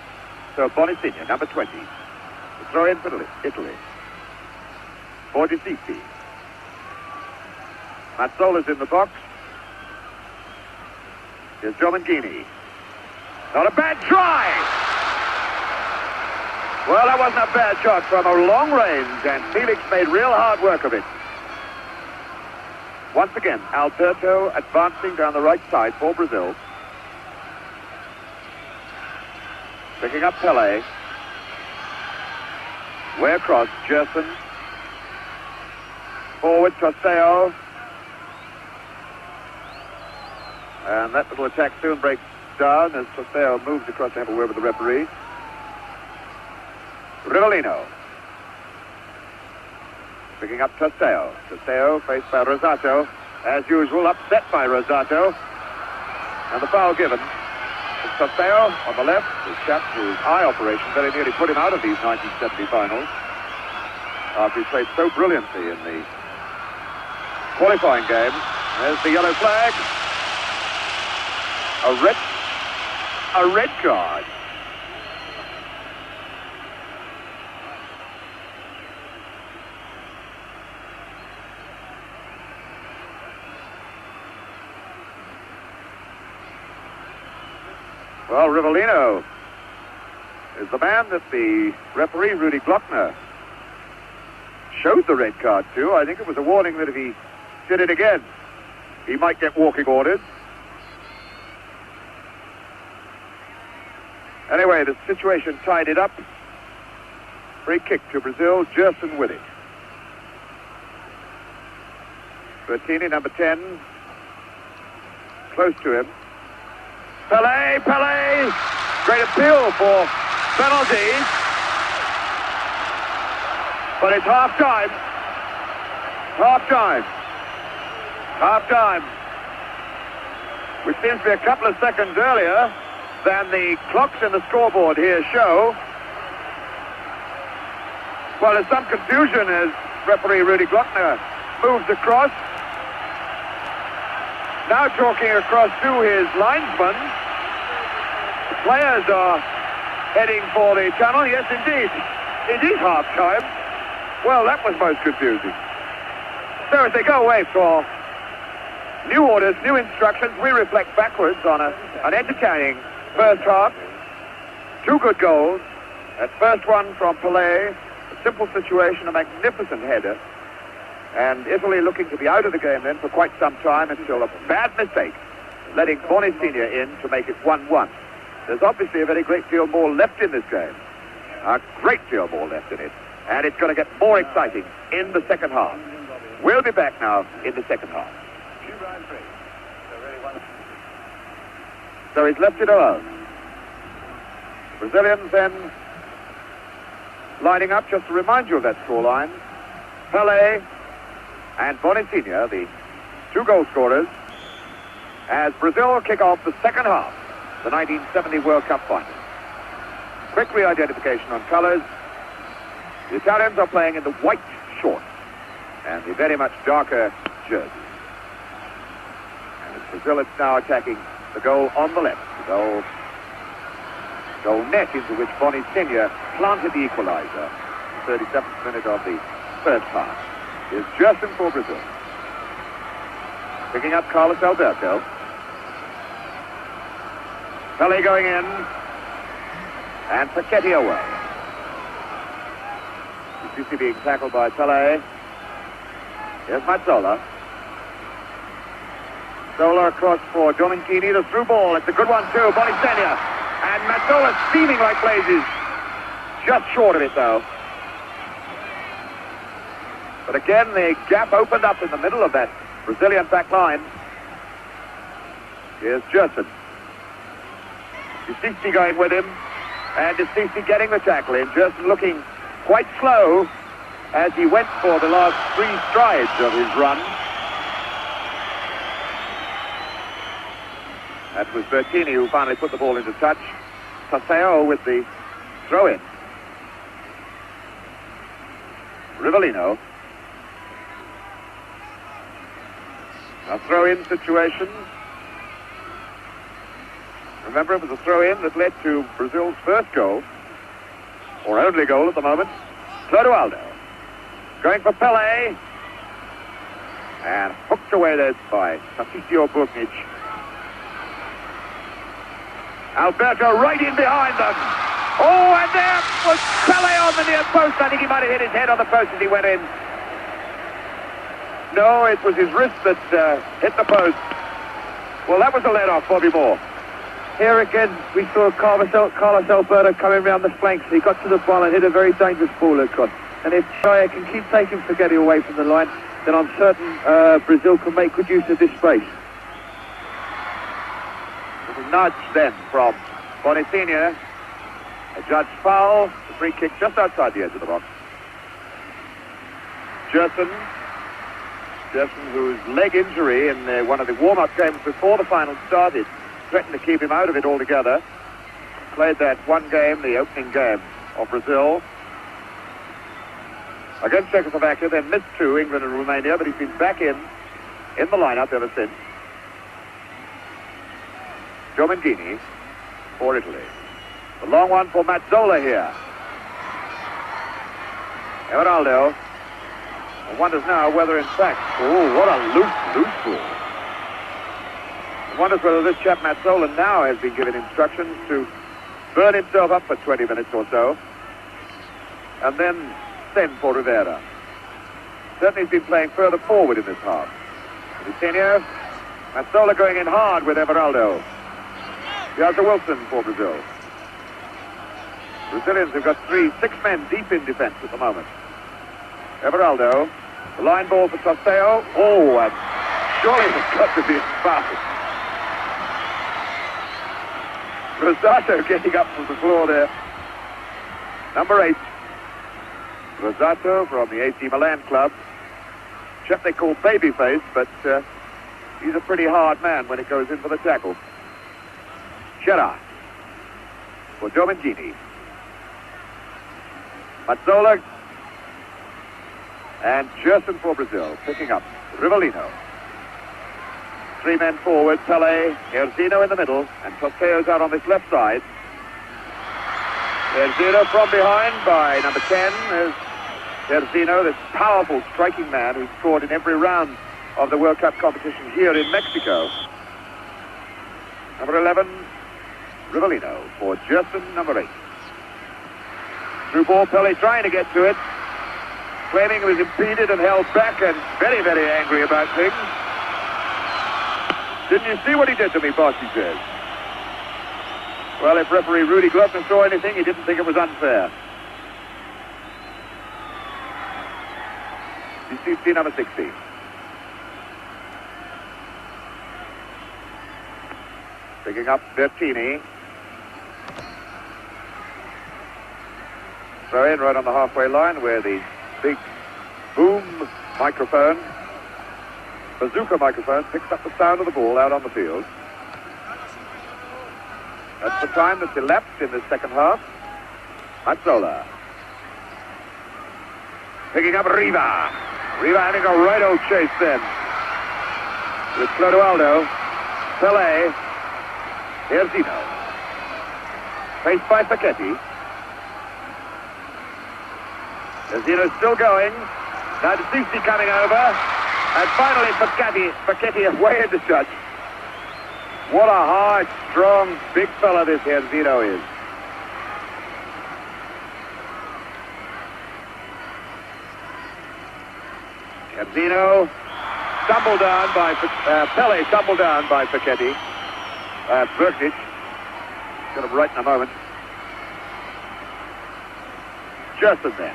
So Boninsegna, number 20. The throw in for Italy. For Sisti. Mazzola's in the box. Here's Domenghini. Not a bad try! Well, that wasn't a bad shot from a long range, and Félix made real hard work of it. Once again, Alberto advancing down the right side for Brazil. Picking up Pelé. Way across, Gérson. Forward, Tostão. And that little attack soon breaks down as Tostão moves across to have a word with the referee. Rivellino. Picking up Tostão. Tostão faced by Rosato. As usual, upset by Rosato. And the foul given. It's Tostão on the left. His chap, whose eye operation very nearly put him out of these 1970 finals. After he played so brilliantly in the qualifying game. There's the yellow flag. A red card. Well, Rivellino is the man that the referee, Rudi Glöckner, showed the red card to. I think it was a warning that if he did it again, he might get walking orders. Anyway, the situation tied it up. Free kick to Brazil, Gérson with it. Bertini, number 10, close to him. Pelé, great appeal for penalties. But it's half-time. Half-time. Which seems to be a couple of seconds earlier than the clocks in the scoreboard here show. Well, there's some confusion as referee Rudi Glöckner moves across. Now talking across to his linesman. The players are heading for the tunnel. Yes, indeed. It is half-time. Well, that was most confusing. So as they go away for new orders, new instructions, we reflect backwards on an entertaining first half. 2 good goals. That first one from Pelé, a simple situation, a magnificent header. And Italy looking to be out of the game then for quite some time until a bad mistake, letting Boninsegna in to make it 1-1. There's obviously a very great deal more left in this game. A great deal more left in it. And it's going to get more exciting in the second half. We'll be back now in the second half. So he's left it alone. Brazilians then lining up, just to remind you of that scoreline. Pelé and Boninsegna, the 2 goal scorers, as Brazil kick off the second half, the 1970 World Cup final. Quick re-identification on colours. The Italians are playing in the white shorts and the very much darker jerseys. And it's Brazil that's now attacking the goal on the left, the goal net into which Boninsegna planted the equaliser. The 37th minute of the first half. Is Gérson for Brazil. Picking up Carlos Alberto. Pelé going in. And Facchetti away. Sisti being tackled by Pelé. Here's Mazzola. Mazzola across for Domenghini. The through ball. It's a good one too. Boninsegna. And Mazzola steaming like blazes. Just short of it though. But again, the gap opened up in the middle of that Brazilian back line. Here's Gérson. Sisti going with him. And Sisti getting the tackle in. Gérson looking quite slow as he went for the last 3 strides of his run. That was Bertini who finally put the ball into touch. Tostão with the throw-in. Rivellino. A throw-in situation. Remember, it was a throw-in that led to Brazil's first goal, or only goal at the moment. Clodoaldo going for Pelé, and hooked away there by Sisti or Burgnich. Alberto right in behind them. Oh, and there was Pelé on the near post. I think he might have hit his head on the post as he went in. No, it was his wrist that hit the post. Well, that was a let-off, Bobby Moore. Here again, we saw Carlos Alberto coming round the flanks. He got to the ball and hit a very dangerous ball across. And if Chaya can keep taking Facchetti away from the line, then I'm certain Brazil can make good use of this space. Little nudge then from Boninsegna. A judged foul. The free kick just outside the edge of the box. Gérson, whose leg injury in one of the warm-up games before the final started threatened to keep him out of it altogether. Played that one game, the opening game of Brazil, against Czechoslovakia, then missed 2, England and Romania, but he's been back in the lineup ever since. Domenghini for Italy. The long one for Mazzola here. Everaldo. One wonders now whether in fact, oh, what a loose ball. One wonders whether this chap Mazzola now has been given instructions to burn himself up for 20 minutes or so, and then send for Rivera. Certainly he's been playing further forward in this half. Boninsegna, Mazzola going in hard with Everaldo. Piazza Wilson for Brazil. Brazilians have got 6 men deep in defence at the moment. Everaldo, the line ball for Tostão. Oh, and surely it's got to be a foul. Rosato getting up from the floor there. Number 8. Rosato from the AC Milan club. Chap they call Babyface, but he's a pretty hard man when it goes in for the tackle. Cera for Domenghini. Mazzola and Gérson for Brazil, picking up Rivellino. 3 men forward, Pelé, Jairzinho in the middle, and Tostão's out on this left side. Jairzinho from behind by number 10 is Jairzinho, this powerful striking man who's scored in every round of the World Cup competition here in Mexico. Number 11, Rivellino for Gérson, number 8. Through ball, Pelé trying to get to it, claiming he was impeded and held back and very, very angry about things. Didn't you see what he did to me, boss, he says. Well, if referee Rudi Glöckner saw anything, he didn't think it was unfair. Sisti, number 60. Picking up Bertini. Throw in right on the halfway line where the big boom microphone, bazooka microphone, picks up the sound of the ball out on the field. That's the time that's elapsed in the second half. Mazzola. Picking up Riva. Riva having a right old chase then. With Clodoaldo. Pelé. Jairzinho. Faced by Facchetti. Jairzinho still going. Now to Sisti coming over. And finally Facchetti away in the touch. What a hard, strong, big fella this Jairzinho is. Jairzinho stumbled down by Pelé, stumbled down by Facchetti. Burgnich. Got him right in a moment. Gérson then.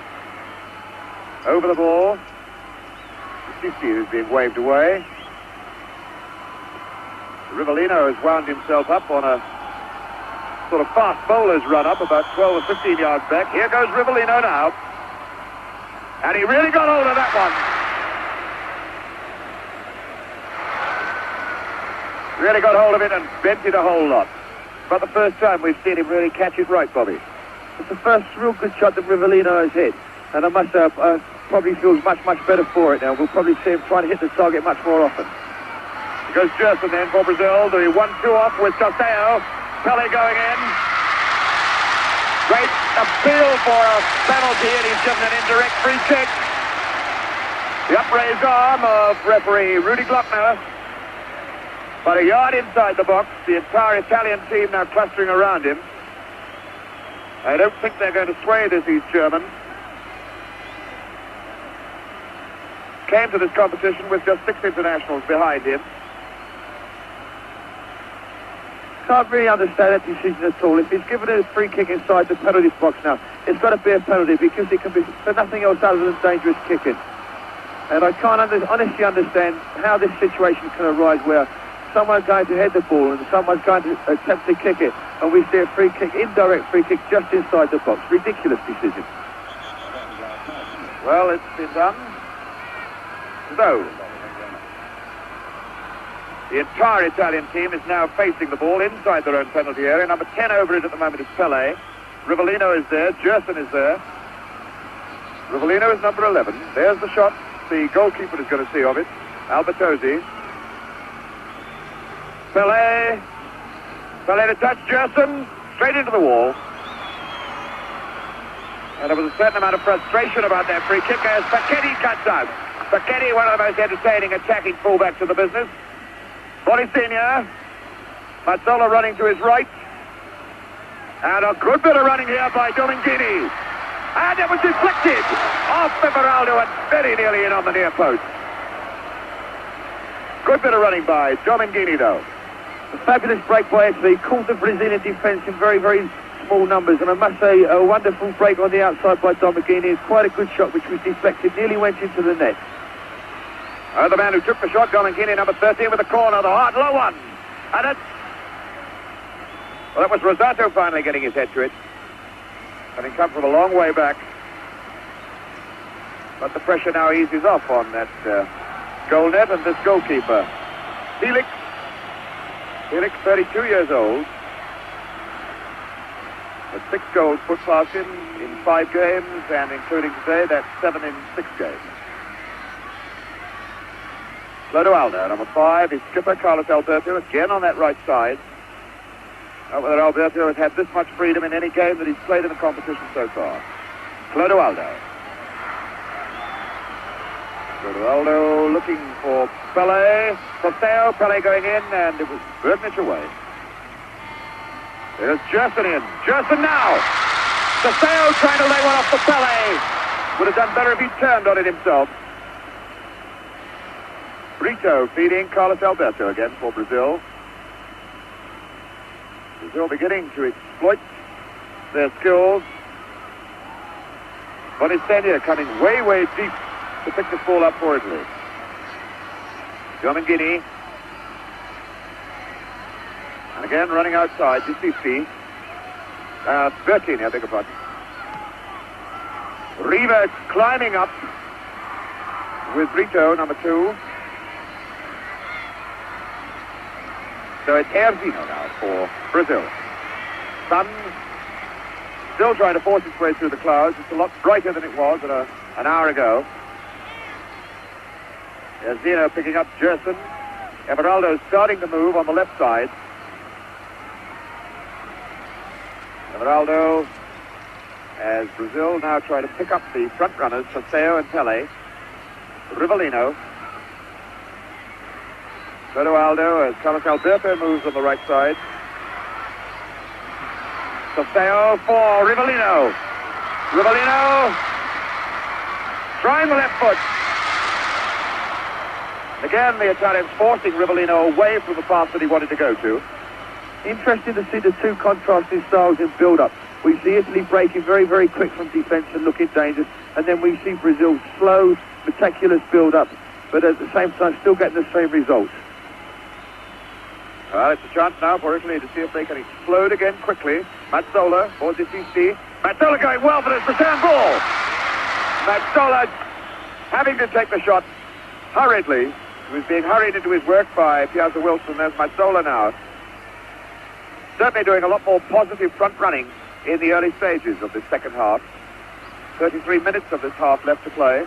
Over the ball. Sisti is being waved away. Rivellino has wound himself up on a sort of fast bowler's run up about 12 or 15 yards back. Here goes Rivellino now. And he really got hold of that one. Really got hold of it and bent it a whole lot. About the first time we've seen him really catch it right, Bobby. It's the first real good shot that Rivellino has hit. And I must probably feels much, much better for it now. We'll probably see him trying to hit the target much more often. Goes Gérson then for Brazil. Do he 1-2 off with Tostão. Pelé going in. Great appeal for a penalty, and he's given an indirect free kick. The upraised arm of referee Rudi Glöckner. About a yard inside the box. The entire Italian team now clustering around him. I don't think they're going to sway this East German. Came to this competition with just 6 internationals behind him. Can't really understand that decision at all. If he's given a free kick inside the penalty box now, it's got to be a penalty because it can be for nothing else other than dangerous kicking. And I can't honestly understand how this situation can arise where someone's going to head the ball and someone's going to attempt to kick it, and we see a free kick, indirect free kick, just inside the box. Ridiculous decision. Well, it's been done. So, the entire Italian team is now facing the ball inside their own penalty area. Number 10 over it at the moment is Pelé. Rivellino is there. Gérson is there. Rivellino is number 11. There's the shot the goalkeeper is going to see of it. Albertosi. Pelé. Pelé to touch Gérson. Straight into the wall. And there was a certain amount of frustration about that free kick as Facchetti cuts out. Facchetti, one of the most entertaining attacking fullbacks in the business. Boninsegna. Mazzola running to his right. And a good bit of running here by Domenghini. And it was deflected off Everaldo and very nearly in on the near post. Good bit of running by Domenghini, though. A fabulous break by Italy. Caught the Brazilian defence in very, very small numbers. And I must say, a wonderful break on the outside by Domenghini. It's quite a good shot, which was deflected, nearly went into the net. The man who took the shot, Domenghini, number 13 with the corner, the hard low one. And it's... Well, that was Rosato finally getting his head to it. Having come from a long way back. But the pressure now eases off on that goal net and this goalkeeper. Félix, 32 years old. With 6 goals put past him in 5 games, and including today, that's 7 in 6 games. Clodoaldo, number 5, his skipper, Carlos Alberto, again on that right side. Not whether Alberto has had this much freedom in any game that he's played in the competition so far. Clodoaldo. Clodoaldo looking for Pelé. Tostão, Pelé going in, and it was Burgnich away. There's Gérson in. Gérson now! Tostão trying to lay one off for Pelé. Would have done better if he'd turned on it himself. Brito feeding Carlos Alberto again for Brazil. Brazil beginning to exploit their skills. Boninsegna coming way, way deep to pick this ball up for Italy. Domenghini. And again running outside to Sisti. Bertini, I beg your pardon. Riva climbing up with Brito, number 2. So it's Jairzinho now for Brazil. Sun still trying to force its way through the clouds. It's a lot brighter than it was an hour ago. Jairzinho picking up Gérson. Everaldo starting to move on the left side. Everaldo, as Brazil now try to pick up the front runners, Tostão and Pelé. Rivellino. Clodoaldo as Carlos Alberto moves on the right side. Tostão for Rivellino. Rivellino trying the left foot. Again, the Italians forcing Rivellino away from the path that he wanted to go to. Interesting to see the two contrasting styles in build-up. We see Italy breaking very, very quick from defence and looking dangerous, and then we see Brazil slow, meticulous build-up, but at the same time still getting the same results. Well, it's a chance now for Italy to see if they can explode again quickly. Mazzola for Sisti. Mazzola going well for this return ball. Mazzola having to take the shot hurriedly. He was being hurried into his work by Piazza Wilson. There's Mazzola now. Certainly doing a lot more positive front running in the early stages of this second half. 33 minutes of this half left to play.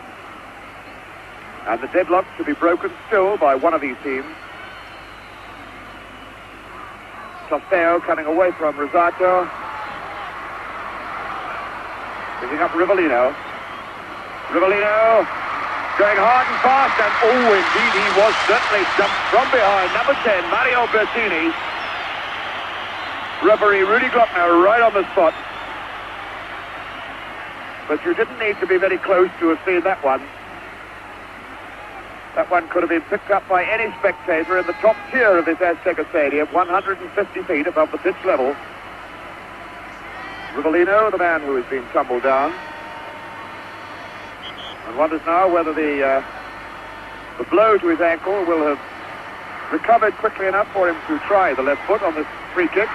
And the deadlock to be broken still by one of these teams. Tostão coming away from Rosato. Picking up Rivellino. Rivellino going hard and fast, and oh, indeed, he was certainly jumped from behind. Number 10, Mario Bertini. Referee Rudi Glöckner right on the spot. But you didn't need to be very close to have seen that one. That one could have been picked up by any spectator in the top tier of this Azteca Stadium, 150 feet above the pitch level. Rivellino, the man who has been tumbled down, and wonders now whether the blow to his ankle will have recovered quickly enough for him to try the left foot on this free kick.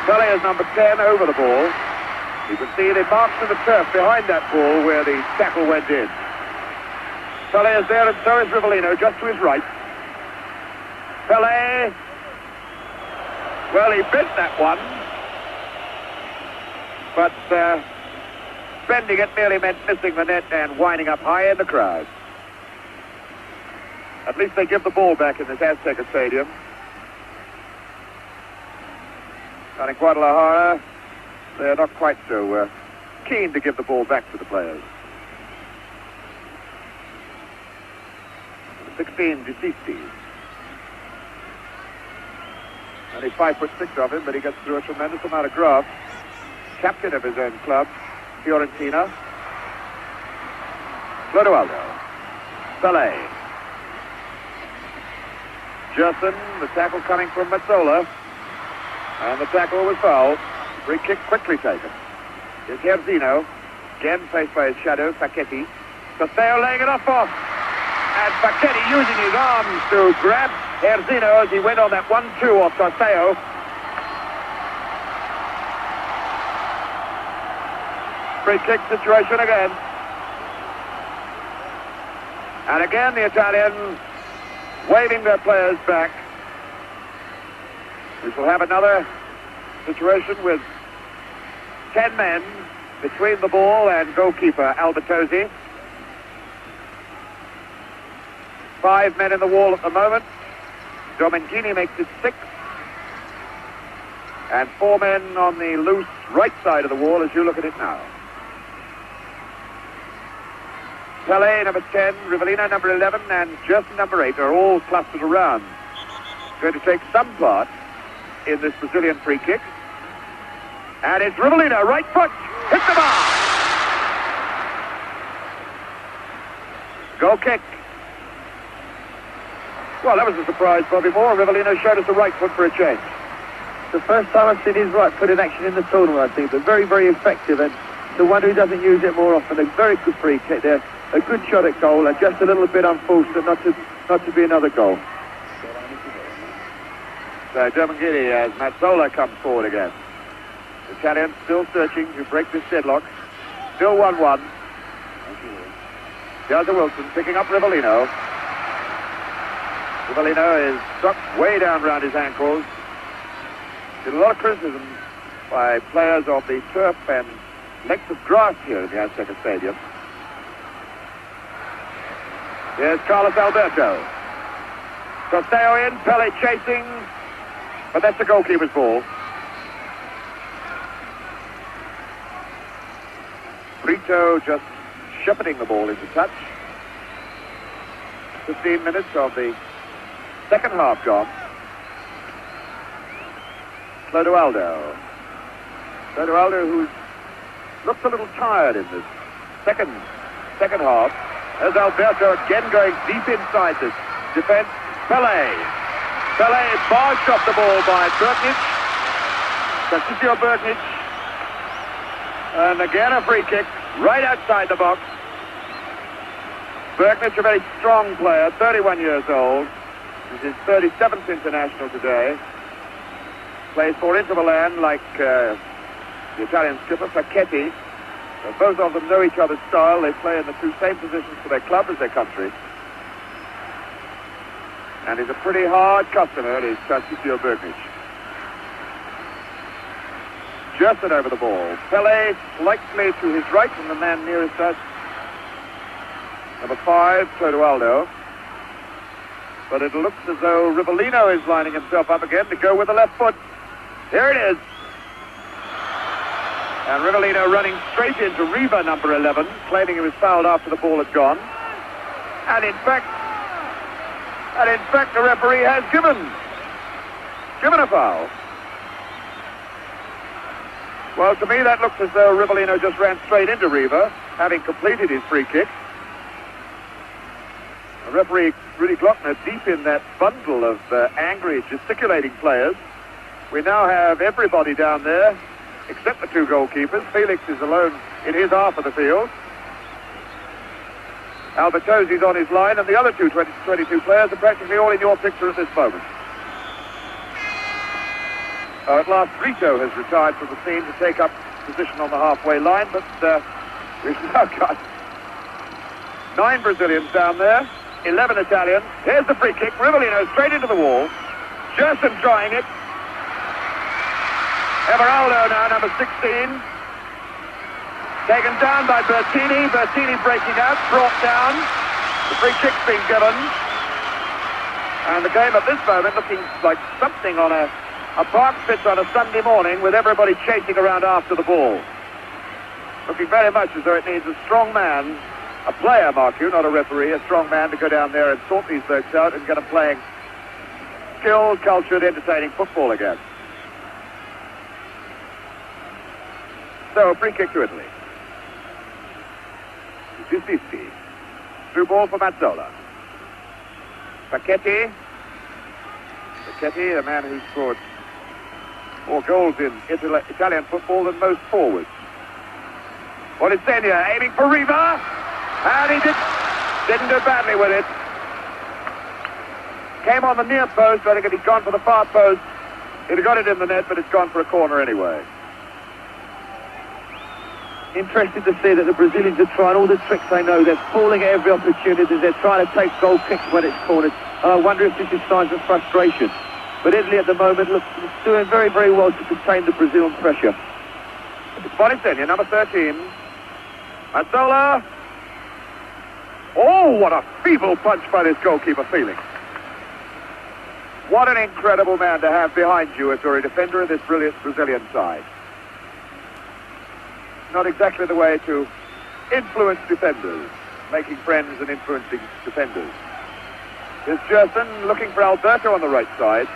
Pelé is number 10 over the ball. You can see the marks in the turf behind that ball where the tackle went in. Pelé is there, and so is Rivellino, just to his right. Pelé, well, he bent that one, but bending it merely meant missing the net and winding up high in the crowd. At least they give the ball back in this Azteca Stadium. And in Guadalajara, they're not quite so keen to give the ball back to the players. 16, Sisti. Only 5'6" of him, but he gets through a tremendous amount of graft. Captain of his own club, Fiorentina. Clodoaldo. Pelé. Gérson, the tackle coming from Mazzola. And the tackle was foul. Free kick quickly taken. Here's Jairzinho. Again faced by his shadow, Facchetti. Tostão laying it off. And Facchetti using his arms to grab Jairzinho as he went on that 1-2 off Tostão. Free kick situation again. And again the Italians waving their players back. We shall have another situation with 10 men between the ball and goalkeeper Albertosi. 5 men in the wall at the moment. Domenghini makes it 6. And 4 men on the loose right side of the wall as you look at it now. Pelé, number 10, Rivellino, number 11, and Gérson, number 8, are all clustered around. Going to take some part in this Brazilian free kick. And it's Rivellino, right foot, hit the bar! Goal kick. Well, that was a surprise, Bobby Moore. Rivellino showed us the right foot for a change. The first time I've seen his right foot in action in the tournament, I think, but very, very effective, and the one who doesn't use it more often. A very good free kick there, a good shot at goal, and just a little bit unfortunate not to be another goal. So Domenghini as Mazzola comes forward again. The Italians still searching to break this deadlock. Still 1-1. Piazza Wilson picking up Rivellino. Rivellino is struck way down round his ankles. There's a lot of criticism by players of the turf and length of grass here in the Azteca Stadium. Here's Carlos Alberto. Tostão in, Pelé chasing, but that's the goalkeeper's ball. Brito just shepherding the ball into touch. 15 minutes of the second half gone. Clodoaldo. Clodoaldo, who looks a little tired in this second half. There's Alberto again going deep inside this defense. Pelé barged off the ball by Burgnich. Burgnich. And again a free kick right outside the box. Burgnich, a very strong player, 31 years old. He's his 37th international today. Plays for Inter Milan like the Italian skipper, Facchetti. Both of them know each other's style. They play in the two same positions for their club as their country. And he's a pretty hard customer, is Burgnich. Gérson over the ball. Pelé slightly to his right from the man nearest us. Number 5, Clodoaldo. But it looks as though Rivellino is lining himself up again to go with the left foot. Here it is. And Rivellino running straight into Riva, number 11, claiming he was fouled after the ball had gone. And in fact, the referee has given a foul. Well, to me, that looks as though Rivellino just ran straight into Riva, having completed his free kick. The referee, Rudi Glöckner, deep in that bundle of angry, gesticulating players. We now have everybody down there, except the two goalkeepers. Félix is alone in his half of the field. Albertosi's on his line, and the other 22 players are practically all in your picture at this moment. At last, Brito has retired from the scene to take up position on the halfway line, but we've now got 9 Brazilians down there, 11 Italians. Here's the free kick. Rivellino straight into the wall. Gérson trying it. Everaldo now, number 16. Taken down by Bertini. Bertini breaking out, brought down. The free kick's been given. And the game at this moment looking like something on a park pitch on a Sunday morning with everybody chasing around after the ball. Looking very much as though it needs a strong man, a player, mark you, not a referee, a strong man to go down there and sort these folks out and get them playing skilled, cultured, entertaining football again. So, a free kick to Italy. Sisti. Through ball for Mazzola. Facchetti, the man who scored more goals in Italian football than most forwards. Boninsegna aiming for Riva, and he didn't do badly with it. Came on the near post. I think if he'd gone for the far post, he'd have got it in the net, but it's gone for a corner anyway. Interesting to see that the Brazilians are trying all the tricks they know. They're falling at every opportunity. They're trying to take goal kicks when it's cornered. And I wonder if this is signs of frustration. But Italy at the moment looks doing very, very well to contain the Brazilian pressure. It's Boninsegna, number 13. Mazzola. Oh, what a feeble punch by this goalkeeper, Félix. What an incredible man to have behind you if you're a defender of this brilliant Brazilian side. Not exactly the way to influence defenders, making friends and influencing defenders. Here's Gérson looking for Alberto on the right side.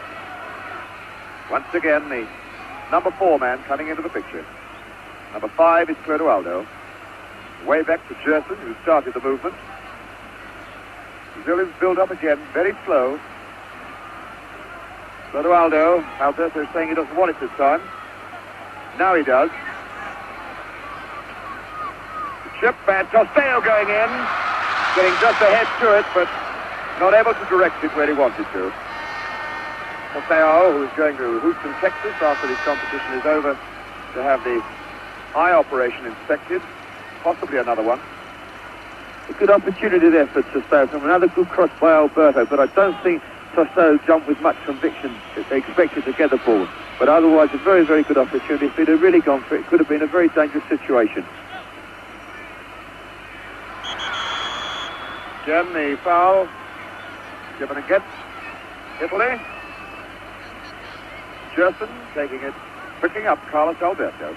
Once again, the number 4 man coming into the picture. Number 5 is Clodoaldo. Way back to Gérson, who started the movement. Brazilians build up again, very slow. Clodoaldo, Alberto is saying he doesn't want it this time. Now he does. Chip and Tostão going in, getting just ahead to it, but not able to direct it where he wanted to. Tostão, who is going to Houston, Texas, after this competition is over, to have the eye operation inspected, possibly another one. A good opportunity there for Tostão from another good cross by Alberto, but I don't think Tostão jumped with much conviction that they expected to get the ball. But otherwise, a very, very good opportunity. If he'd have really gone for it, it could have been a very dangerous situation. Again, the foul given against Italy. Gérson taking it, picking up Carlos Alberto.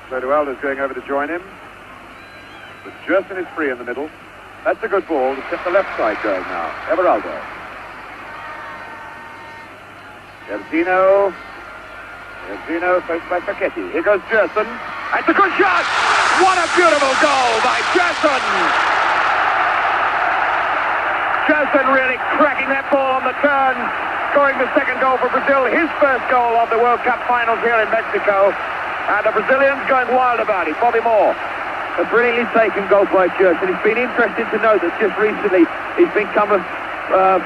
Clodoaldo is going over to join him. But Gérson is free in the middle. That's a good ball to set the left side going now. Everaldo. Jairzinho. Jairzinho, faced by Facchetti. Here goes Gérson. It's a good shot! What a beautiful goal by Gérson! Gérson really cracking that ball on the turn, scoring the second goal for Brazil, his first goal of the World Cup finals here in Mexico. And the Brazilians going wild about it. Bobby Moore. A brilliantly taken goal by Gérson. It's been interesting to note that just recently he's been coming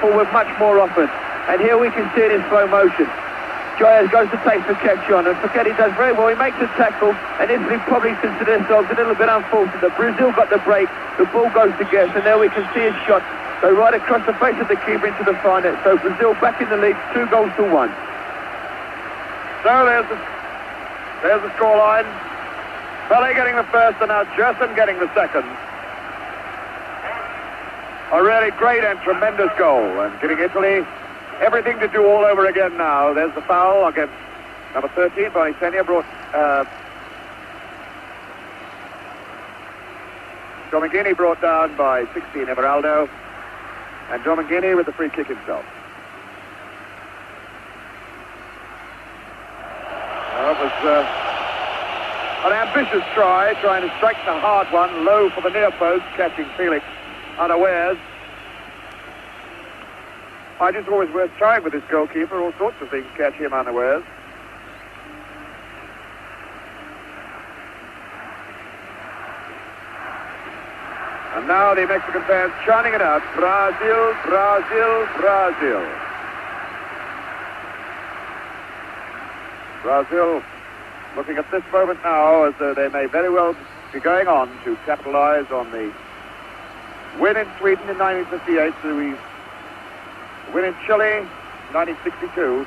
forward much more often. And here we can see it in slow motion. Jair goes to take Facchetti on, and Facchetti does very well. He makes a tackle, and Italy probably consider themselves a little bit unfortunate. Brazil got the break, the ball goes to Gérson, and there we can see his shot go right across the face of the keeper into the far net. So Brazil back in the lead, 2-1. So there's the scoreline. Pelé getting the first, and now Gérson getting the second. A really great and tremendous goal, and giving Italy everything to do all over again now. There's the foul against number 13, Boninsegna, brought Domenghini brought down by 16, Everaldo, and Domenghini with the free kick himself. Well, it was an ambitious try, trying to strike the hard one, low for the near post, catching Félix unawares. I just always worth trying with this goalkeeper. All sorts of things catch him unawares. And now the Mexican fans chanting it out. Brazil, Brazil, Brazil. Brazil looking at this moment now as though they may very well be going on to capitalize on the win in Sweden in 1958, the win in Chile, 1962.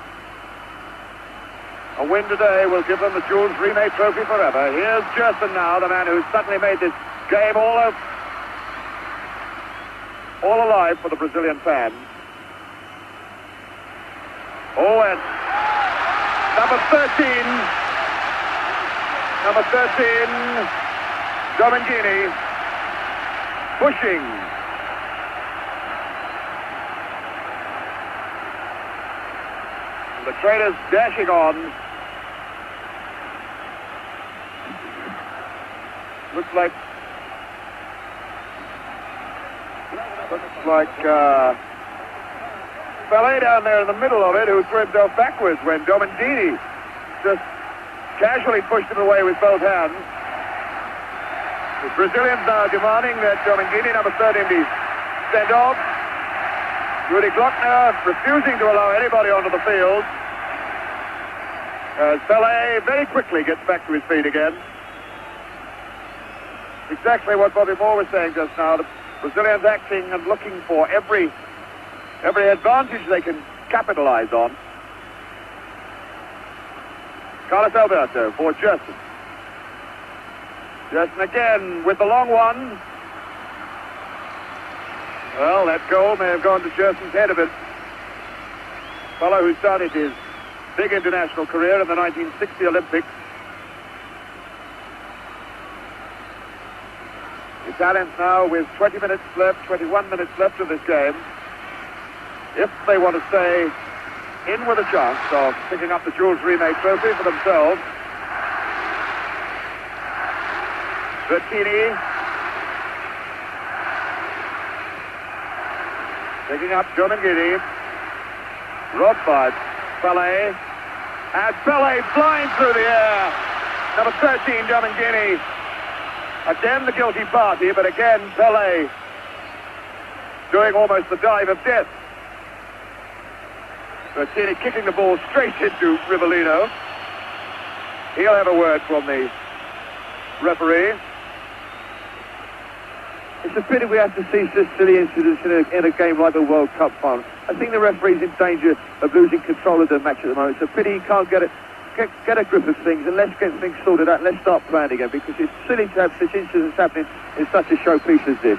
A win today will give them the Jules Rimet Trophy forever. Here's Gérson now, the man who suddenly made this game all alive for the Brazilian fans. Oh, and number 13, Domenghini, pushing. The trainers dashing on. Looks like Pelé down there in the middle of it, who threw himself backwards when Domenghini just casually pushed him away with both hands. The Brazilians now demanding that Domenghini, number 13, be sent off. Rudi Glöckner refusing to allow anybody onto the field. As Pelé very quickly gets back to his feet again. Exactly what Bobby Moore was saying just now. The Brazilians acting and looking for every advantage they can capitalize on. Carlos Alberto for Gérson. Gérson again with the long one. Well, that goal may have gone to Gérson's head a bit. Fellow who started his big international career in the 1960 Olympics. The Italians now with 20 minutes left, 21 minutes left of this game. If they want to stay in with a chance of picking up the Jules Rimet trophy for themselves. Bertini picking up Domenghini. Robbed by Pelé. And Pelé flying through the air. Number 13, Domenghini. Again the guilty party, but again Pelé doing almost the dive of death. Bertini kicking the ball straight into Rivellino. He'll have a word from the referee. It's a pity we have to see such silly incidents in a game like the World Cup final. I think the referee's in danger of losing control of the match at the moment. It's a pity he can't get a grip of things, and let's get things sorted out and let's start playing again, because it's silly to have such incidents happening in such a showpiece as this.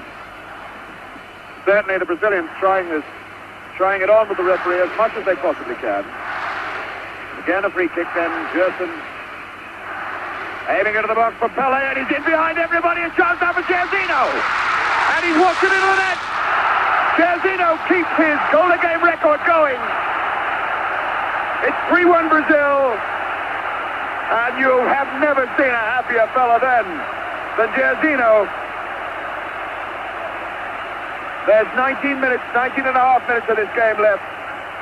Certainly the Brazilians trying it on with the referee as much as they possibly can. Again a free kick then, Gérson aiming into the box for Pelé, and he's in behind everybody. A chance now for Jairzinho, and he's walked it into the net. Jairzinho keeps his goal-a-game record going. It's 3-1 Brazil, and you have never seen a happier fella than Jairzinho. There's 19 and a half minutes of this game left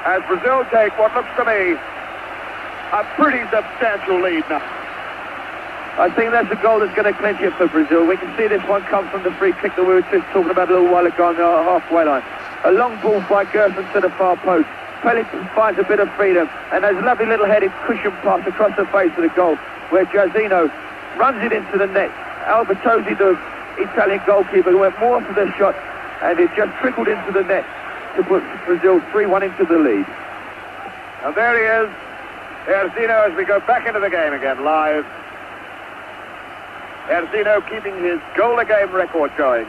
as Brazil take what looks to me a pretty substantial lead now. I think that's a goal that's going to clinch it for Brazil. We can see this one come from the free kick that we were just talking about a little while ago on the halfway line. A long ball by Gérson to the far post. Félix finds a bit of freedom, and there's a lovely little headed cushion pass across the face of the goal where Jairzinho runs it into the net. Albertosi, the Italian goalkeeper, went more for the shot, and it just trickled into the net to put Brazil 3-1 into the lead. And there he is, Jairzinho, as we go back into the game again, live. Jairzinho keeping his goal-a-game record going.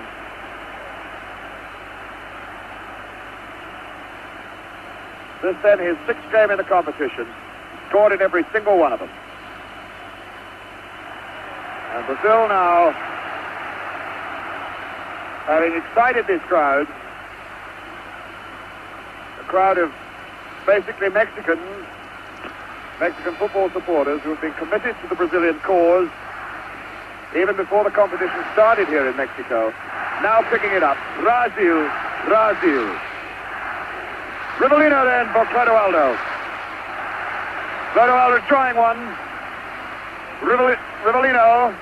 This then his 6th game in the competition, scored in every single one of them. And Brazil now, having excited this crowd, a crowd of basically Mexican football supporters who have been committed to the Brazilian cause even before the competition started here in Mexico, now picking it up. Brazil. Rivellino then for Clodoaldo. Clodoaldo trying one. Rivellino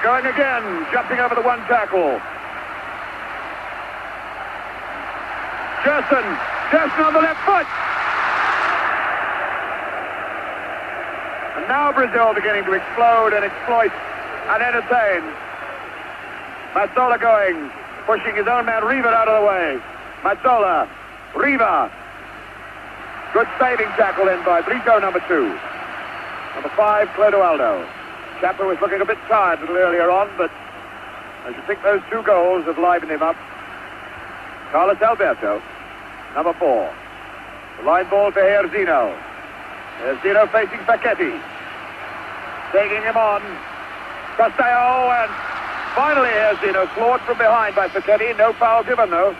going again, jumping over the one tackle. Gérson on the left foot. And now Brazil beginning to explode and exploit and entertain. Mazzola going, pushing his own man Riva out of the way. Mazzola, Riva. Good saving tackle in by Brito, number 2. Number 5, Clodoaldo. Chapper was looking a bit tired a little earlier on, but I should think those 2 goals have livened him up. Carlos Alberto, number 4. The line ball to Jairzinho. Jairzinho facing Facchetti. Taking him on. Tostão, and finally Jairzinho floored from behind by Facchetti. No foul given, though.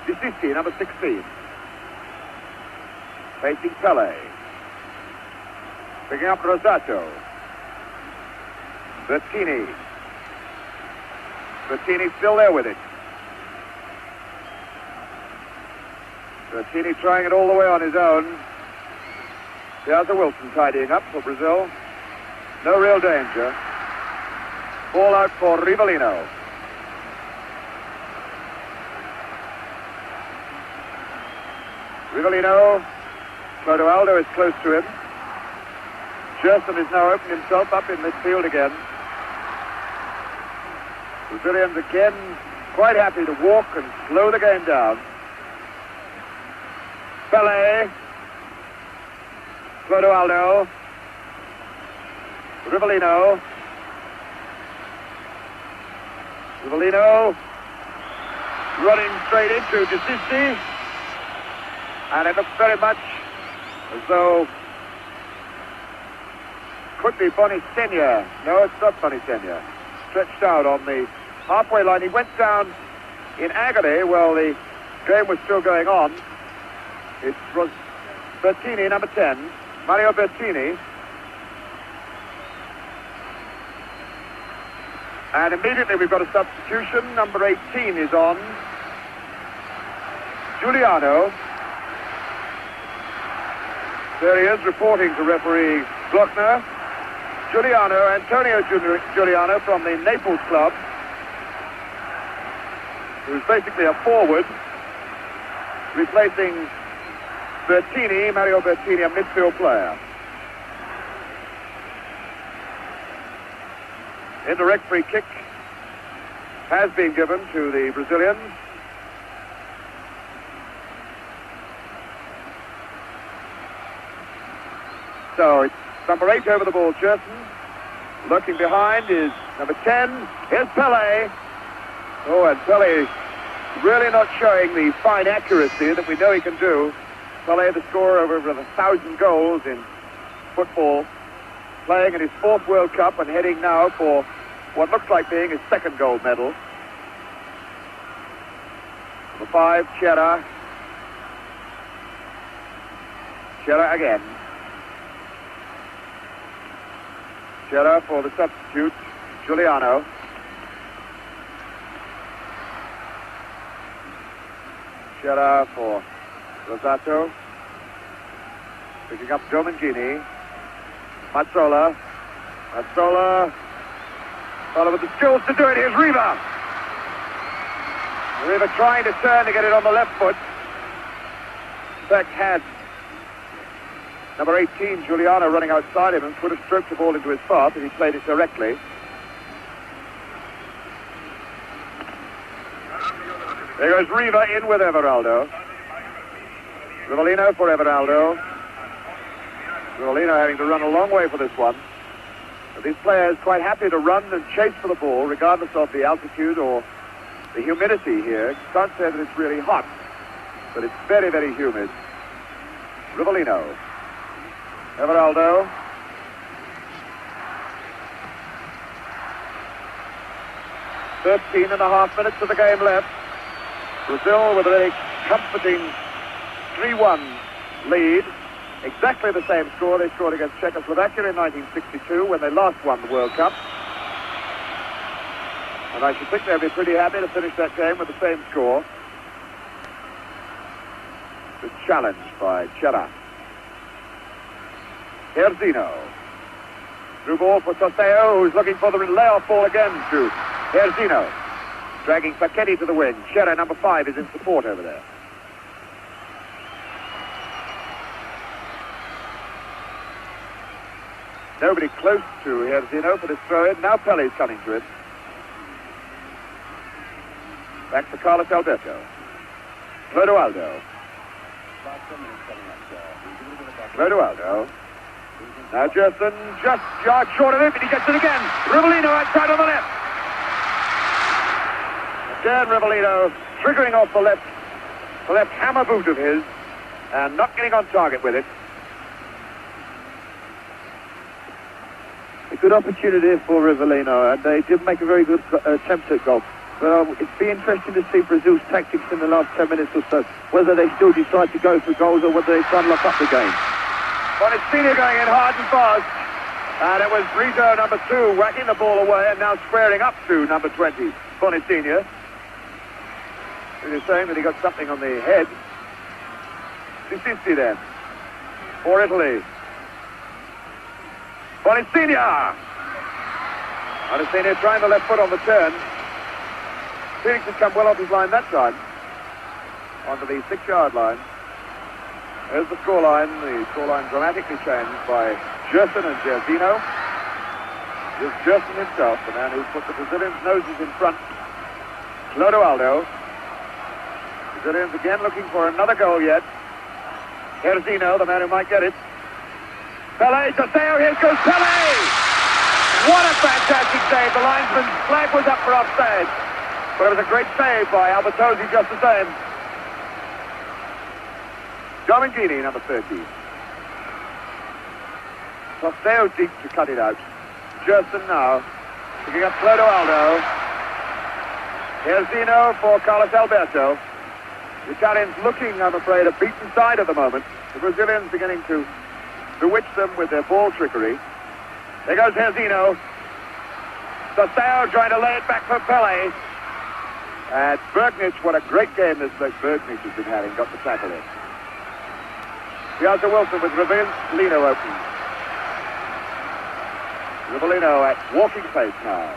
Sisti, number 16. Facing Pelé. Picking up Rosato. Bertini still there with it. Bertini trying it all the way on his own. Piazza Wilson tidying up for Brazil. No real danger. Ball out for Rivellino. Rivellino. Clodoaldo is close to him. Gérson has now opened himself up in midfield again. Brazilians again quite happy to walk and slow the game down. Pelé. Clodoaldo. Rivellino. Rivellino running straight into Sisti. And it looks very much as though could be Boninsegna. No, it's not Boninsegna. Stretched out on the halfway line. He went down in agony while the game was still going on. It was Bertini, number 10. Mario Bertini. And immediately we've got a substitution. Number 18 is on. Juliano. There he is, reporting to referee Glöckner. Juliano, Antonio Juliano from the Naples club, who's basically a forward, replacing Bertini, Mario Bertini, a midfield player. Indirect free kick has been given to the Brazilians. So it's number 8 over the ball, Gérson. Lurking behind is number 10. Here's Pelé. Oh, and Pelé really not showing the fine accuracy that we know he can do. Pelé, the scorer of over 1,000 goals in football, playing in his 4th World Cup and heading now for what looks like being his 2nd gold medal. Number 5, Cera. Cera again. Cera for the substitute, Juliano. Cera for Rosato. Picking up Domenghini. Mazzola. Mazzola. Follow with the skills to do it. Here's Riva. Riva trying to turn to get it on the left foot. In fact, had number 18, Juliano, running outside him and could have stroked the ball into his path if he played it directly. There goes Riva in with Everaldo. Rivellino for Everaldo. Rivellino having to run a long way for this one. But these players quite happy to run and chase for the ball, regardless of the altitude or the humidity here. You can't say that it's really hot, but it's very, very humid. Rivellino. Everaldo. "13.5 minutes of the game left. Brazil with a very comforting 3-1 lead. Exactly the same score they scored against Czechoslovakia in 1962 when they last won the World Cup. And I should think they'll be pretty happy to finish that game with the same score. It's challenged by Cera. Jairzinho. Through ball for Tostão, who's looking for the layoff ball again to Jairzinho. Dragging Facchetti to the wing. Cera, number 5, is in support over there. Nobody close to Jairzinho for this throw-in. Now Pelé's coming to it. Back to Carlos Alberto. Clodoaldo. Clodoaldo. Now Gérson just yards short of him, and he gets it again. Rivellino outside on the left. Again, Rivellino triggering off the left hammer boot of his, and not getting on target with it. A good opportunity for Rivellino, and they did make a very good attempt at goal. But it'd be interesting to see Brazil's tactics in the last 10 minutes or so, whether they still decide to go for goals or whether they try and lock up the game. Boninsegna going in hard and fast, and it was Brito, number 2, whacking the ball away and now squaring up to number 20, Boninsegna. He was saying that he got something on the head. Sisti then. For Italy. Boninsegna. Boninsegna trying the left foot on the turn. Félix had come well off his line that time. Onto the 6-yard line. There's the scoreline. The scoreline dramatically changed by Gérson and Jairzinho. Here's Gérson himself, the man who put the Brazilians' noses in front. Clodoaldo. Brazilians again looking for another goal yet. Jairzinho, the man who might get it. Pelé, Tostão, here goes Pelé! What a fantastic save. The linesman's flag was up for offside. But it was a great save by Albertosi just the same. Domenghini, number 30. Tostão deep to cut it out. Gérson now. Picking up Clodoaldo. Jairzinho for Carlos Alberto. The Italians looking, I'm afraid, a beaten side at the moment. The Brazilians beginning to bewitch them with their ball trickery. There goes Jairzinho. Tostão trying to lay it back for Pelé. And Burgnich, what a great game this Burgnich has been having, got the tackle in. Piazza Wilson with Rivellino open. Rivellino at walking pace now.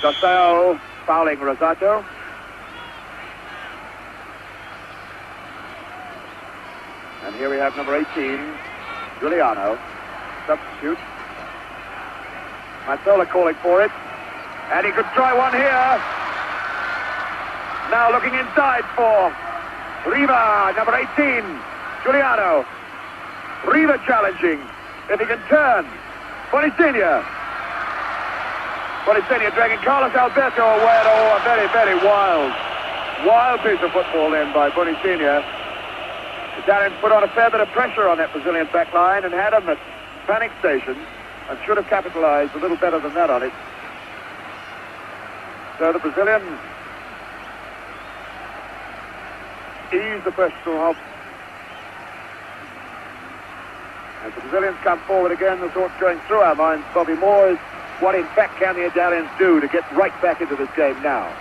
Tostão fouling Rosato. And here we have number 18, Juliano, substitute. Mazzola calling for it. And he could try one here. Now looking inside for Riva, number 18, Juliano. Riva challenging. If he can turn. Boninsegna. Boninsegna dragging Carlos Alberto away at all. A very, very wild piece of football then by Boninsegna. The Italians put on a fair bit of pressure on that Brazilian back line and had them at panic station and should have capitalized a little better than that on it. So the Brazilians ease the pressure off. As the Brazilians come forward again, the thoughts going through our minds, Bobby Moore, is what in fact can the Italians do to get right back into this game now?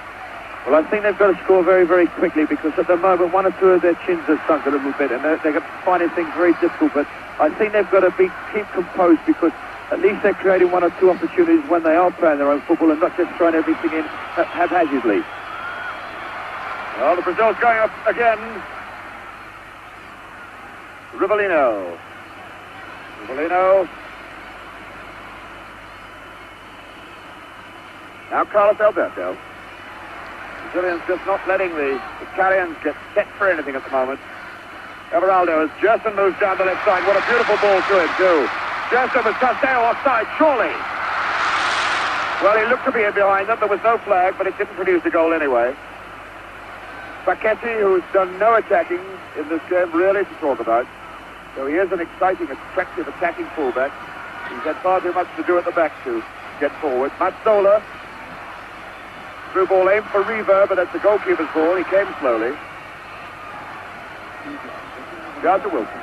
Well, I think they've got to score very, very quickly because at the moment one or two of their chins have sunk a little bit and they're finding things very difficult. But I think they've got to keep composed because at least they're creating one or two opportunities when they are playing their own football and not just throwing everything in haphazardly. Well, the Brazil's going up again. Rivellino. Now Carlos Alberto. Brazilians just not letting the Italians get set for anything at the moment. Everaldo as Gérson moves down the left side. What a beautiful ball to him too. Gérson with Tostão offside, surely. Well, he looked to be in behind them. There was no flag, but it didn't produce a goal anyway. Facchetti, who's done no attacking in this game, really to talk about. So he is an exciting, attractive attacking fullback. He's had far too much to do at the back to get forward. Mazzola. Through ball aimed for Riva, but that's the goalkeeper's ball. He came slowly. Piazza Wilson.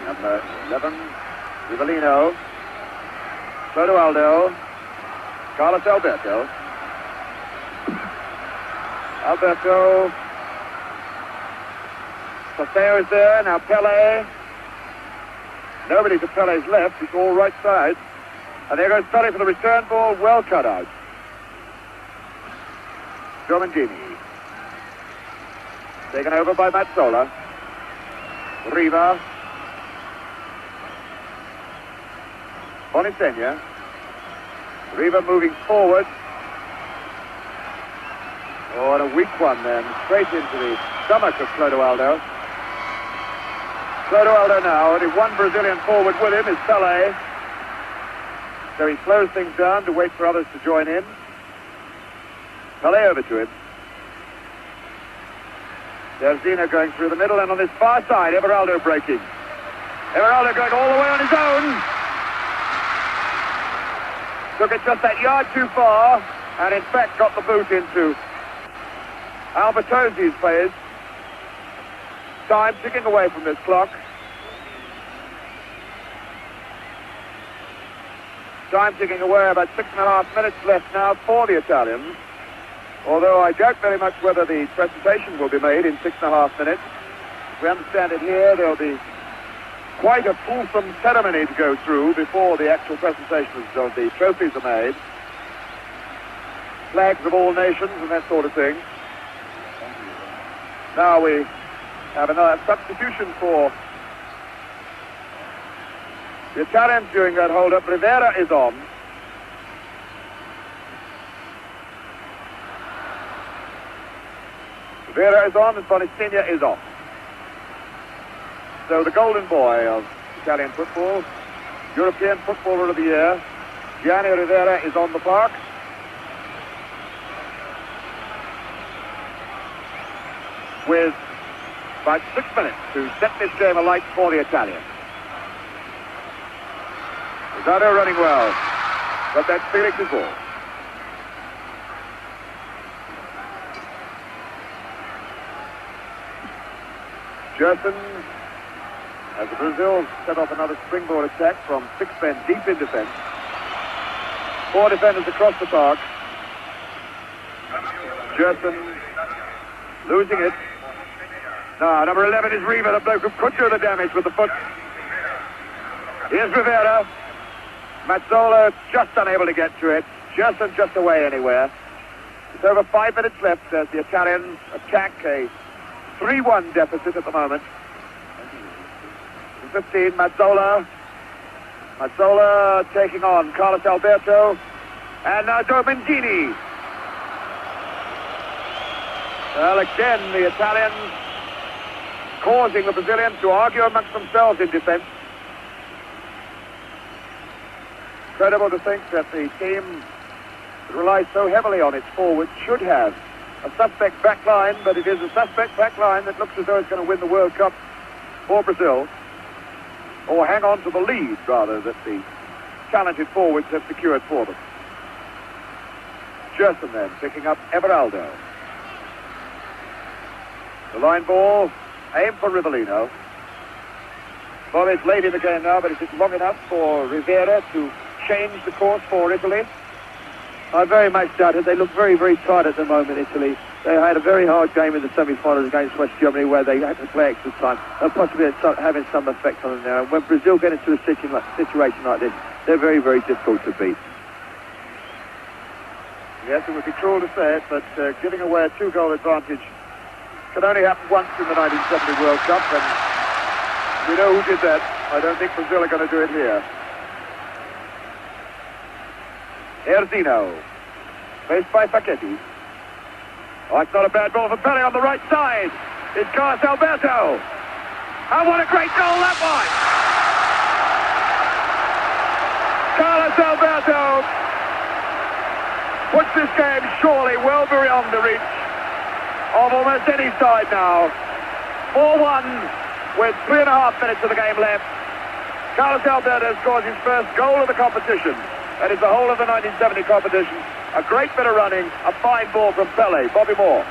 Number 11, Rivellino. Clodoaldo. Carlos Alberto. Tostão is there. Now Pelé. Nobody to Pelé's left. It's all right side. And there goes Pelé for the return ball. Well cut out. Domenghini. Taken over by Mazzola. Riva. Boninsegna. Riva moving forward. Oh, and a weak one then. Straight into the stomach of Clodoaldo. Clodoaldo now, only one Brazilian forward with him is Pelé. So he slows things down to wait for others to join in. Pelé over to him. Jairzinho going through the middle, and on this far side, Everaldo breaking. Everaldo going all the way on his own. Took it just that yard too far, and in fact got the boot into Albertosi's players. Time ticking away from this clock. Time ticking away, about 6.5 minutes left now for the Italians. Although I doubt very much whether the presentation will be made in 6.5 minutes. As we understand it here, there'll be quite a fulsome ceremony to go through before the actual presentations of the trophies are made. Flags of all nations and that sort of thing. Now we have another substitution for the Italians during that hold-up. Rivera is on. Rivera is on and Boninsegna is off. So the golden boy of Italian football, European Footballer of the Year, Gianni Rivera is on the park. With about 6 minutes to set this game alight for the Italians. Rosato running well, but that's Félix's ball. Gérson, as Brazil set off another springboard attack from 6 men deep in defense. 4 defenders across the park. Gérson losing it. Now, number 11 is Riva, the bloke who could do the damage with the foot. Here's Rivera. Mazzola just unable to get to it. Gérson just away anywhere. It's over 5 minutes left as the Italians attack a 3-1 deficit at the moment. 15, Mazzola. Mazzola taking on Carlos Alberto. And now Domenghini. Well, again, the Italians causing the Brazilians to argue amongst themselves in defense. Incredible to think that the team that relies so heavily on its forwards should have a suspect back line, but it is a suspect back line that looks as though it's going to win the World Cup for Brazil, or hang on to the lead, rather, that the talented forwards have secured for them. Gérson then picking up Everaldo. The line ball, aim for Rivellino. Well, it's late in the game now, but is it long enough for Rivera to change the course for Italy? I very much doubt it. They look very, very tight at the moment, Italy. They had a very hard game in the semi-finals against West Germany where they had to play extra time. They'll possibly having some effect on them now. And when Brazil get into a situation like this, they're very, very difficult to beat. Yes, it would be cruel to say it, but giving away a 2-goal advantage can only happen once in the 1970 World Cup, and we know who did that. I don't think Brazil are going to do it here. Jairzinho, faced by Facchetti. Oh, it's not a bad ball for Pelé on the right side. It's Carlos Alberto. And what a great goal that was! Carlos Alberto puts this game surely well beyond the reach of almost any side now. 4-1 with 3.5 minutes of the game left. Carlos Alberto scores his first goal of the competition. That is the whole of the 1970 competition. A great bit of running, a fine ball from Pelé. Bobby Moore.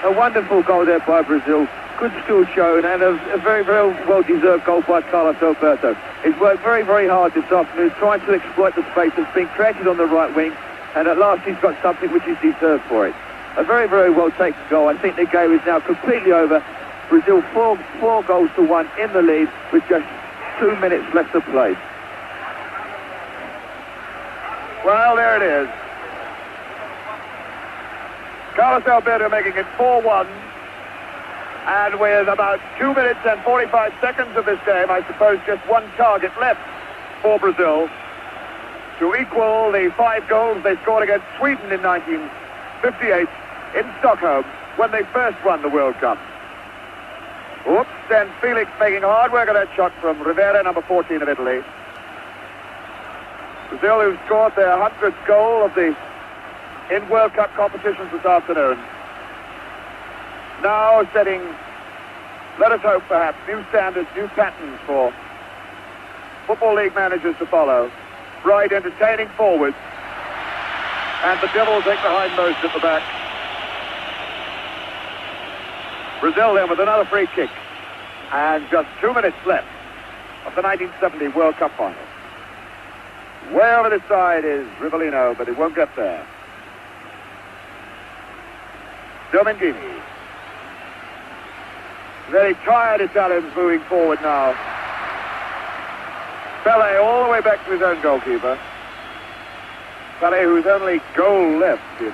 A wonderful goal there by Brazil. Good skill shown and a very, very well-deserved goal by Carlos Alberto. He's worked very, very hard this afternoon trying to exploit the space that's been created on the right wing, and at last he's got something which is deserved for it. A very, very well-taken goal. I think the game is now completely over. Brazil 4 goals to 1 in the lead with just 2 minutes left to play. Well, there it is. Carlos Alberto making it 4-1. And with about 2 minutes and 45 seconds of this game, I suppose just one target left for Brazil to equal the 5 goals they scored against Sweden in 1958 in Stockholm when they first won the World Cup. Whoops, and Félix making hard work of that shot from Rivera, number 14 of Italy. Brazil, who scored their 100th goal of the in World Cup competitions this afternoon. Now setting, let us hope perhaps, new standards, new patterns for Football League managers to follow. Bright, entertaining forwards. And the Devils take the hindmost at the back. Brazil then with another free kick. And just 2 minutes left of the 1970 World Cup final. Way over this side is Rivellino, but it won't get there. Domenghini. Very tired Italians moving forward now. Pelé all the way back to his own goalkeeper. Pelé, whose only goal left in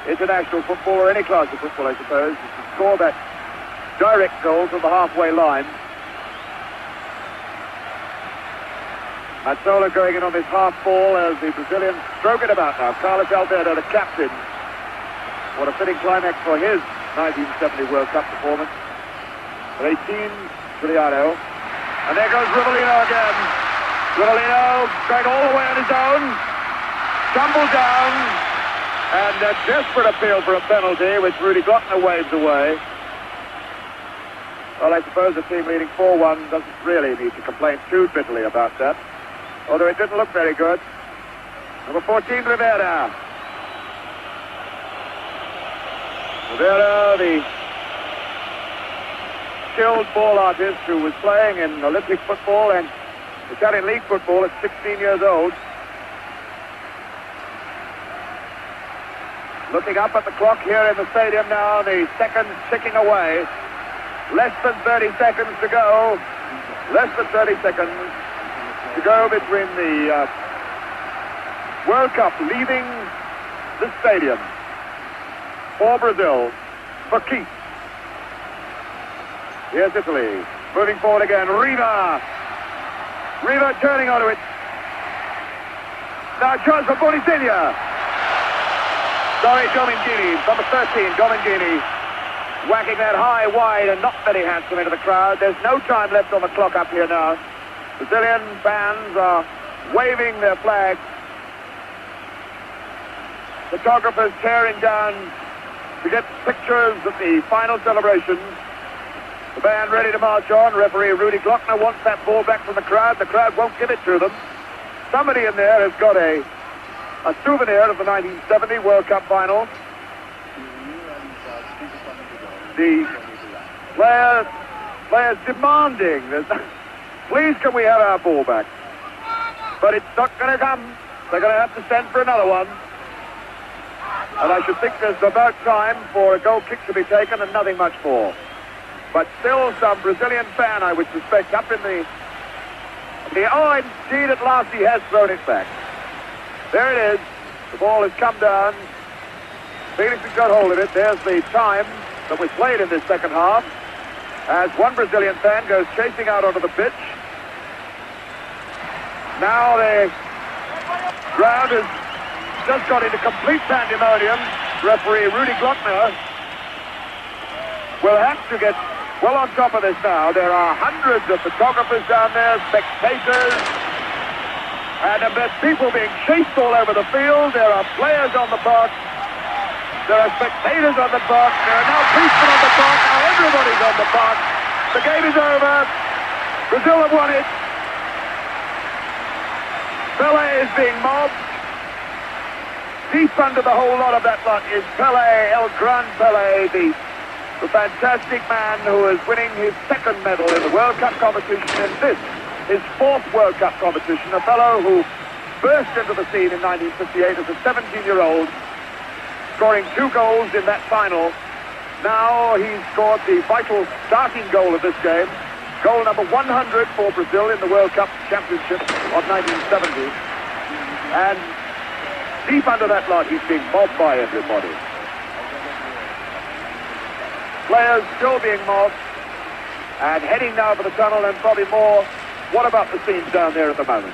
international football, or any class of football, I suppose, is to score that direct goal from the halfway line. Mazzola going in on this half ball as the Brazilians stroke it about now. Carlos Alberto, the captain. What a fitting climax for his 1970 World Cup performance. At 18, Juliano. And there goes Rivellino again. Rivellino going all the way on his own. Tumbled down. And a desperate appeal for a penalty, which Rudi Glöckner waves away. Well, I suppose the team leading 4-1 doesn't really need to complain too bitterly about that. Although it didn't look very good. Number 14, Rivera. Rivera, the skilled ball artist who was playing in Olympic football and Italian league football at 16 years old. Looking up at the clock here in the stadium now, the seconds ticking away. Less than 30 seconds to go. Less than 30 seconds to go between the World Cup leaving the stadium for Brazil, for keeps. Here's Italy, moving forward again. Riva turning onto it. Now a chance for Boninsegna. Sorry, Domenghini, number 13, Domenghini. Whacking that high, wide, and not very handsome into the crowd. There's no time left on the clock up here now. Brazilian fans are waving their flags. Photographers tearing down to get pictures of the final celebrations. The band ready to march on. Referee Rudi Glöckner wants that ball back from the crowd. The crowd won't give it to them. Somebody in there has got a souvenir of the 1970 World Cup final. The players demanding that, please can we have our ball back? But it's not going to come. They're going to have to send for another one. And I should think there's about time for a goal kick to be taken and nothing much more. But still some Brazilian fan, I would suspect, up in the oh, indeed, at last he has thrown it back. There it is. The ball has come down. Félix has got hold of it. There's the time that was played in this second half, as one Brazilian fan goes chasing out onto the pitch. Now the ground has just got into complete pandemonium. Referee Rudi Glöckner will have to get well on top of this now. There are hundreds of photographers down there, spectators, and there's people being chased all over the field. There are players on the park. There are spectators on the park. There are now policemen on the park. Now everybody's on the park. The game is over. Brazil have won it. Pelé is being mobbed. Deep under the whole lot of that lot is Pelé, El Gran Pelé, the fantastic man who is winning his second medal in the World Cup competition, and this, his fourth World Cup competition. A fellow who burst into the scene in 1958 as a 17-year-old, scoring 2 goals in that final. Now he's scored the vital starting goal of this game. Goal number 100 for Brazil in the World Cup Championship of 1970. And deep under that lot, he's being mobbed by everybody. Players still being mobbed. And heading now for the tunnel and probably more. What about the scenes down there at the moment?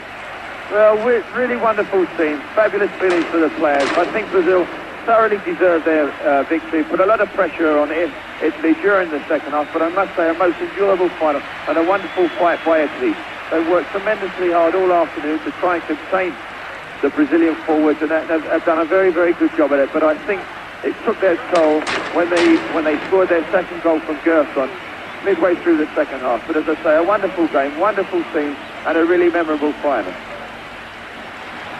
Well, really wonderful scenes. Fabulous feelings for the players. I think Brazil thoroughly deserved their victory. Put a lot of pressure on Italy during the second half, but I must say a most enjoyable final and a wonderful fight by Italy. They worked tremendously hard all afternoon to try and contain the Brazilian forwards, and have done a very, very good job at it. But I think it took their toll when they scored their second goal from Gérson midway through the second half. But as I say, a wonderful game, wonderful scene, and a really memorable final.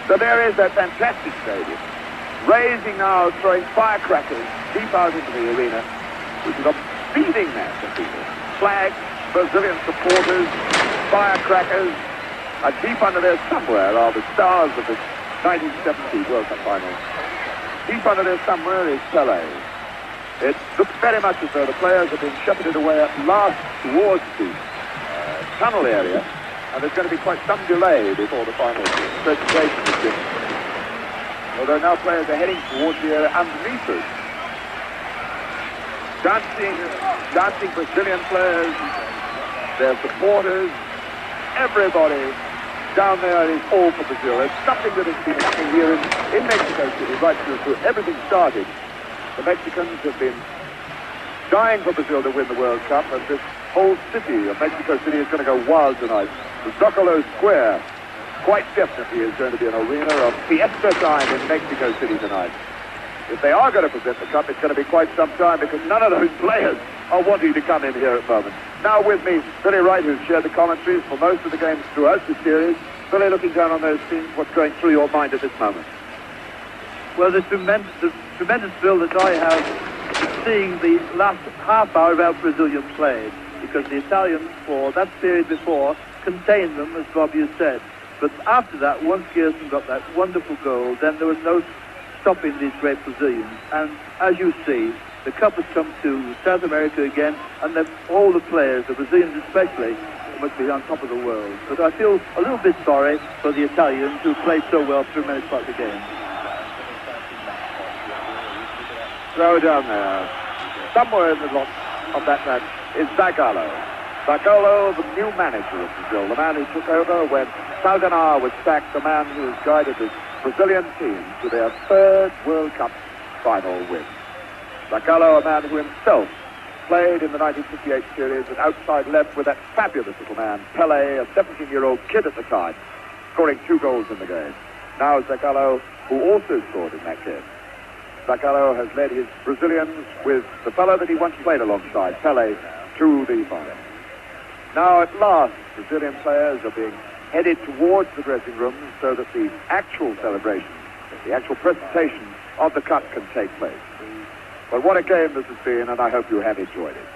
So there is that fantastic stadium, raising now, throwing firecrackers deep out into the arena, which is a beating mass of people. Flags, Brazilian supporters, firecrackers, And deep under there somewhere are the stars of the 1970 World Cup final. Deep under there somewhere is Pelé. It looks very much as though the players are being shepherded away at last towards the tunnel area, and there's going to be quite some delay before the final presentation is given. Although now players are heading towards the area underneath us. Dancing Brazilian players, their supporters, everybody down there is all for Brazil. There's something that has been happening here in Mexico City right through everything started. The Mexicans have been dying for Brazil to win the World Cup, and this whole city of Mexico City is going to go wild tonight. The Zocalo Square quite definitely is going to be an arena of fiesta time in Mexico City tonight. If they are going to present the cup, it's going to be quite some time, because none of those players are wanting to come in here at the moment. Now with me, Billy Wright, who's shared the commentaries for most of the games throughout the series. Billy, looking down on those scenes, what's going through your mind at this moment? Well, the tremendous thrill that I have seeing the last half hour of our Brazilian played, because the Italians, for that period before, contained them, as Bobby has said. But after that, once Gérson got that wonderful goal, then there was no stopping these great Brazilians. And as you see, the cup has come to South America again, and all the players, the Brazilians especially, must be on top of the world. But I feel a little bit sorry for the Italians, who played so well through many parts of the game. Throw down there. Somewhere in the lot of that match is Zagallo. Zagallo, the new manager of Brazil, the man who took over when Saldanha was sacked, the man who has guided the Brazilian team to their third World Cup final win. Zagallo, a man who himself played in the 1958 series at outside left with that fabulous little man, Pelé, a 17-year-old kid at the time, scoring 2 goals in the game. Now Zagallo, who also scored in that game. Zagallo has led his Brazilians with the fellow that he once played alongside, Pelé, to the final. Now at last, Brazilian players are being headed towards the dressing rooms so that the actual celebration, the actual presentation of the cup can take place. But what a game this has been, and I hope you have enjoyed it.